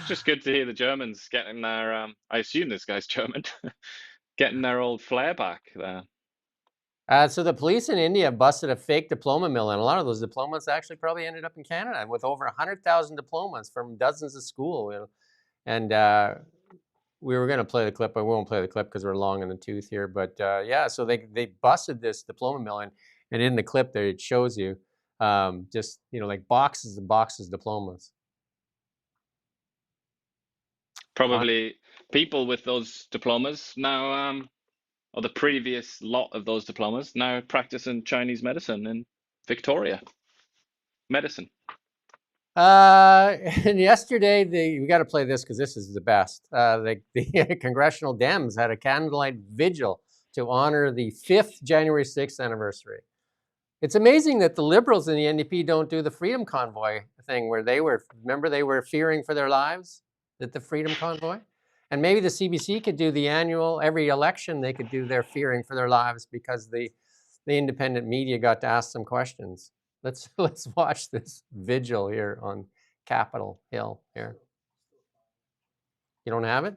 just good to hear the Germans getting their, I assume this guy's German, getting their old flair back there. So the police in India busted a fake diploma mill, and a lot of those diplomas actually probably ended up in Canada with over 100,000 diplomas from dozens of schools. You know? And we were going to play the clip, but we won't play the clip because we're long in the tooth here. But yeah, so they busted this diploma mill, and in the clip there it shows you just, you know, like boxes and boxes of diplomas. Probably people with those diplomas now, or the previous lot of those diplomas, now practicing Chinese medicine in Victoria. Medicine. And yesterday, we got to play this because this is the best. The congressional Dems had a candlelight vigil to honor the 5th January 6th anniversary. It's amazing that the Liberals in the NDP don't do the Freedom Convoy thing where they were, remember they were fearing for their lives at the Freedom Convoy? And maybe the CBC could do the annual, every election they could do their fearing for their lives because the independent media got to ask some questions. Let's watch this vigil here on Capitol Hill here. You don't have it?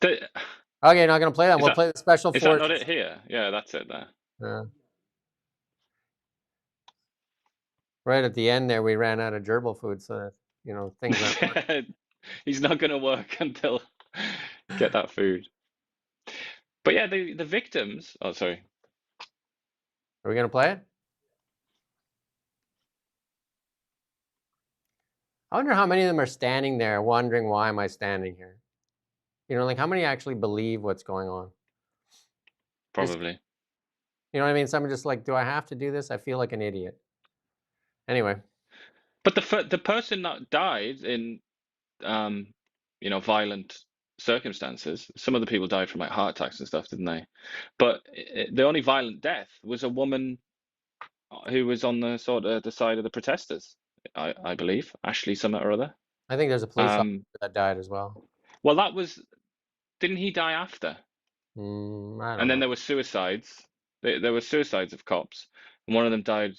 Okay, not going to play that. We'll play the special forces. Is that not it here? Yeah, that's it there. Yeah. Right at the end there, we ran out of gerbil food, so that, you know, things aren't He's not going to work until get that food. But yeah, the victims. Oh, sorry. Are we going to play it? I wonder how many of them are standing there wondering, why am I standing here? You know, like how many actually believe what's going on? Probably. You know what I mean? Someone just like, do I have to do this? I feel like an idiot. Anyway. But the person that died in, you know, violent circumstances, some of the people died from like heart attacks and stuff, didn't they? But the only violent death was a woman who was on the the side of the protesters. I believe Ashley Summit or other. I think there's a police officer that died as well. Well, that was, didn't he die after? I don't know. And then there were suicides. There were suicides of cops, and one of them died.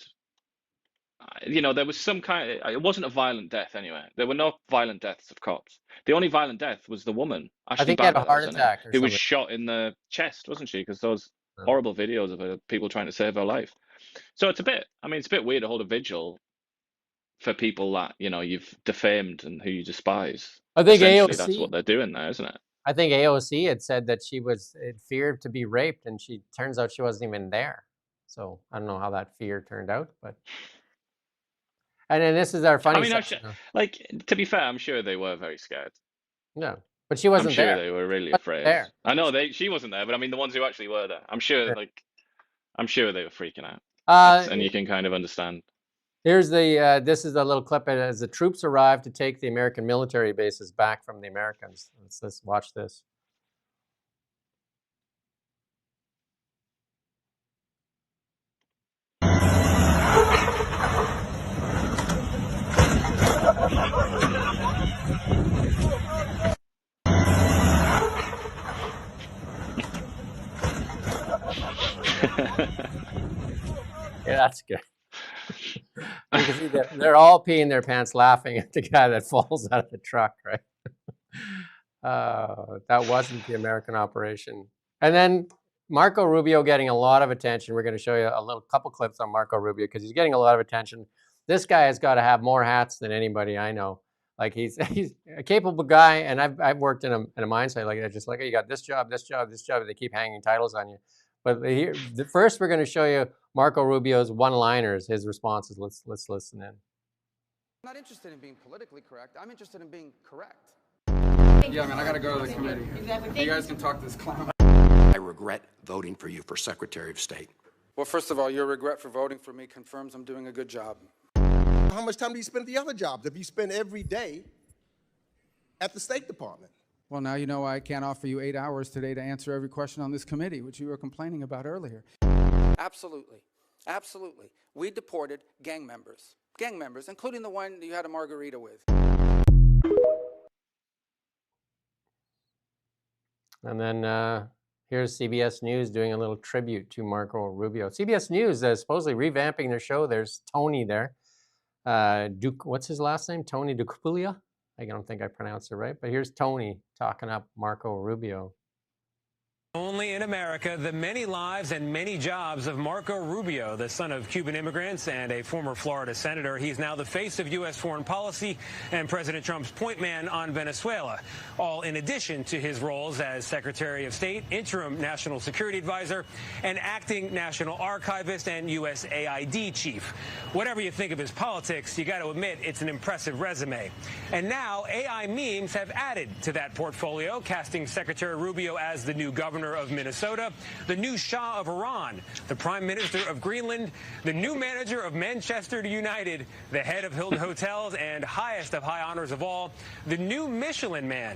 You know, there was some kind. It wasn't a violent death anyway. There were no violent deaths of cops. The only violent death was the woman, Ashley I think he had a Barrett, heart attack or who was something. shot in the chest, wasn't she? Because those horrible videos of her, people trying to save her life. So it's a bit. I mean, it's a bit weird to hold a vigil for people that, you know, you've defamed and who you despise. I think Essentially, AOC, that's what they're doing there, isn't it? I think AOC had said that she was feared to be raped, and turns out she wasn't even there. So I don't know how that fear turned out, but. And then this is our funny. I mean, section. like, to be fair, I'm sure they were very scared. No, but she wasn't there. I'm sure they were really afraid. There. I know she wasn't there, but I mean the ones who actually were there. I'm sure, I'm sure they were freaking out. And you can kind of understand. Here's this is a little clip as the troops arrived to take the American military bases back from the Americans. Let's watch this. Yeah, that's good. You can see they're all peeing their pants laughing at the guy that falls out of the truck, right? That wasn't the American operation. And then Marco Rubio getting a lot of attention. We're going to show you a couple clips on Marco Rubio because he's getting a lot of attention. This guy has got to have more hats than anybody I know. Like he's a capable guy, and I've worked in a mine site like that. Just like you got this job, this job, this job. They keep hanging titles on you. But here, first we're going to show you Marco Rubio's one-liners, his responses. Let's listen in. I'm not interested in being politically correct. I'm interested in being correct. Yeah, man, I gotta go to the committee. Exactly. You guys can talk to this clown. I regret voting for you for Secretary of State. Well, first of all, your regret for voting for me confirms I'm doing a good job. How much time do you spend at the other jobs if you spend every day at the State Department? Well, now you know I can't offer you 8 hours today to answer every question on this committee, which you were complaining about earlier. Absolutely. Absolutely. We deported gang members, including the one you had a margarita with. And then here's CBS News doing a little tribute to Marco Rubio. CBS News is supposedly revamping their show. There's Tony there. What's his last name? Tony Ducupulia? I don't think I pronounced it right, but here's Tony talking up Marco Rubio. Only in America, the many lives and many jobs of Marco Rubio, the son of Cuban immigrants and a former Florida senator. He's now the face of U.S. foreign policy and President Trump's point man on Venezuela, all in addition to his roles as Secretary of State, interim national security advisor, and acting national archivist and USAID chief. Whatever you think of his politics, you got to admit it's an impressive resume. And now AI memes have added to that portfolio, casting Secretary Rubio as the new governor of Minnesota, the new Shah of Iran, the Prime Minister of Greenland, the new manager of Manchester United, the head of Hilton Hotels, and highest of high honors of all, the new Michelin Man.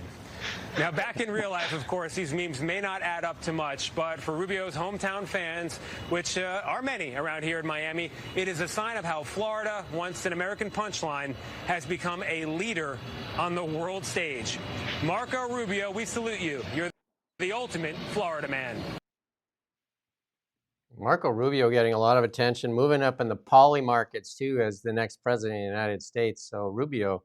Now, back in real life, of course, these memes may not add up to much, but for Rubio's hometown fans, which are many around here in Miami, it is a sign of how Florida, once an American punchline, has become a leader on the world stage. Marco Rubio, we salute you. You're the ultimate Florida man. Marco Rubio getting a lot of attention, moving up in the poly markets too as the next president of the United States. So Rubio,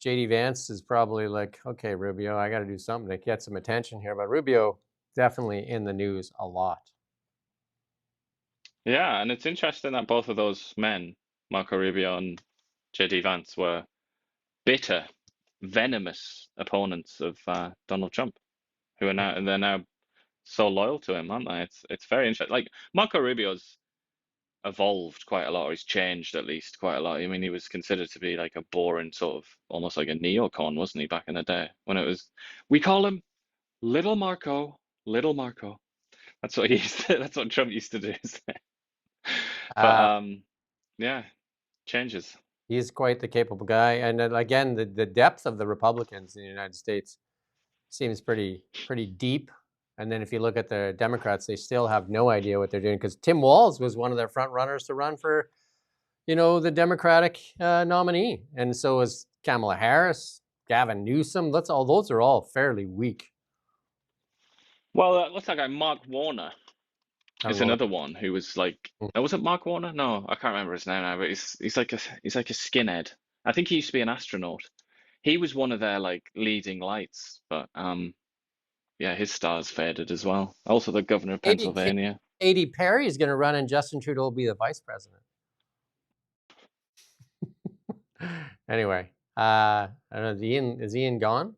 JD Vance is probably like, okay, Rubio, I got to do something to get some attention here. But Rubio definitely in the news a lot. Yeah, and it's interesting that both of those men, Marco Rubio and JD Vance, were bitter, venomous opponents of Donald Trump, who are now so loyal to him, aren't they? It's very interesting. Like Marco Rubio's evolved quite a lot, or he's changed at least quite a lot. I mean, he was considered to be like a boring sort of, almost like a neocon, wasn't he, back in the day? When it was, we call him Little Marco, Little Marco. That's what that's what Trump used to do. But yeah, changes. He's quite the capable guy, and then again, the depth of the Republicans in the United States seems pretty deep. And then if you look at the Democrats, they still have no idea what they're doing, because Tim Walz was one of their front runners to run for, the Democratic nominee, and so was Kamala Harris, Gavin Newsom. Those are all fairly weak. Well, it looks like Mark Warner is another one who was like, was it Mark Warner? No, I can't remember his name now, but he's like a skinhead. I think he used to be an astronaut. He was one of their like leading lights, but yeah, his star's faded as well. Also, the governor of Pennsylvania. Katy Perry is going to run, and Justin Trudeau will be the vice president. Anyway, I don't know. Is Ian gone?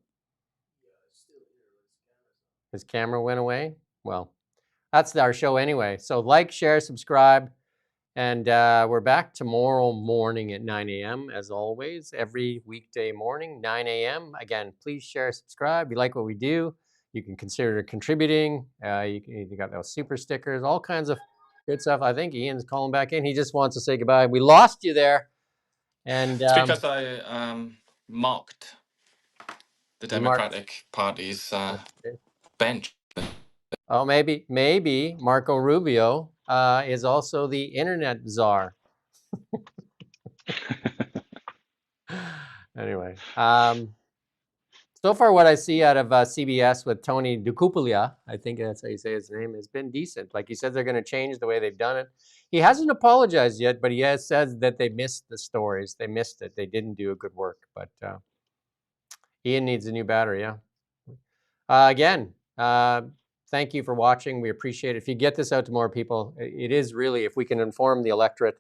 His camera went away. Well, that's our show anyway. So like, share, subscribe, and we're back tomorrow morning at 9 a.m. as always, every weekday morning, 9 a.m. Again, please share, subscribe. If you like what we do, you can consider contributing. You got those super stickers, all kinds of good stuff. I think Ian's calling back in. He just wants to say goodbye. We lost you there. And it's because I mocked the Democratic Party's bench. Oh, maybe Marco Rubio is also the internet czar. Anyway, so far what I see out of CBS with Tony Ducupulia, I think that's how you say his name, has been decent. Like he says, they're going to change the way they've done it. He hasn't apologized yet, but he has said that they missed the stories. They missed it. They didn't do a good work. But Ian needs a new battery, yeah. Again, thank you for watching. We appreciate it. If you get this out to more people, it is really, if we can inform the electorate,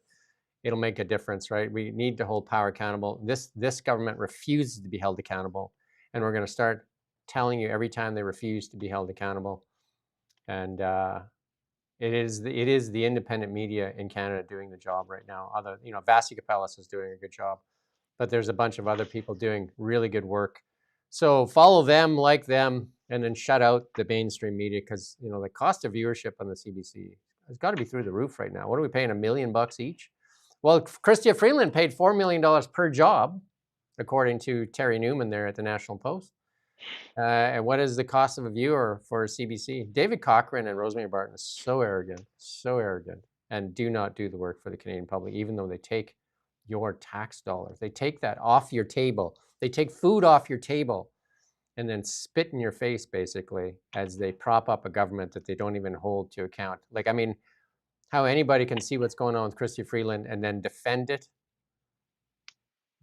it'll make a difference, right? We need to hold power accountable. This government refuses to be held accountable, and we're going to start telling you every time they refuse to be held accountable. And it is the independent media in Canada doing the job right now. Vasi Kapelis is doing a good job, but there's a bunch of other people doing really good work. So follow them, like them, and then shut out the mainstream media, because the cost of viewership on the CBC has got to be through the roof right now. What are we paying, $1 million each? Well, Chrystia Freeland paid $4 million per job, according to Terry Newman there at the National Post. And what is the cost of a viewer for CBC? David Cochrane and Rosemary Barton is so arrogant, and do not do the work for the Canadian public, even though they take your tax dollars. They take that off your table. They take food off your table and then spit in your face, basically, as they prop up a government that they don't even hold to account. How anybody can see what's going on with Chrystia Freeland and then defend it?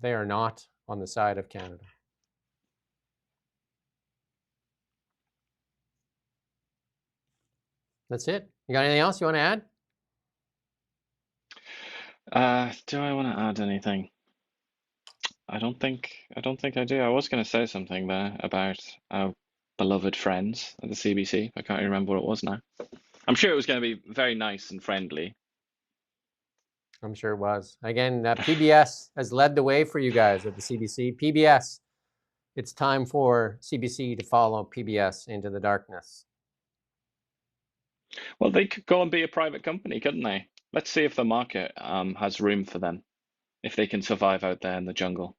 They are not on the side of Canada. That's it. You got anything else you want to add? Do I want to add anything? I don't think I do. I was going to say something there about our beloved friends at the CBC. I can't remember what it was now. I'm sure it was going to be very nice and friendly. I'm sure it was. Again, PBS has led the way for you guys at the CBC. PBS, it's time for CBC to follow PBS into the darkness. Well, they could go and be a private company, couldn't they? Let's see if the market has room for them, if they can survive out there in the jungle.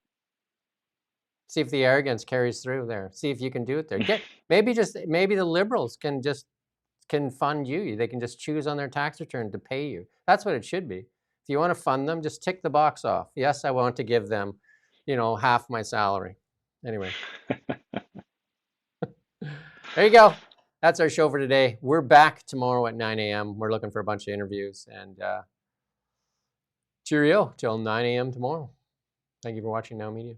See if the arrogance carries through there. See if you can do it there. Maybe the Liberals can fund you. They can just choose on their tax return to pay you. That's what it should be. If you want to fund them, just tick the box off. Yes, I want to give them, half my salary. Anyway. There you go. That's our show for today. We're back tomorrow at 9 a.m. We're looking for a bunch of interviews. And cheerio till 9 a.m. tomorrow. Thank you for watching Now Media.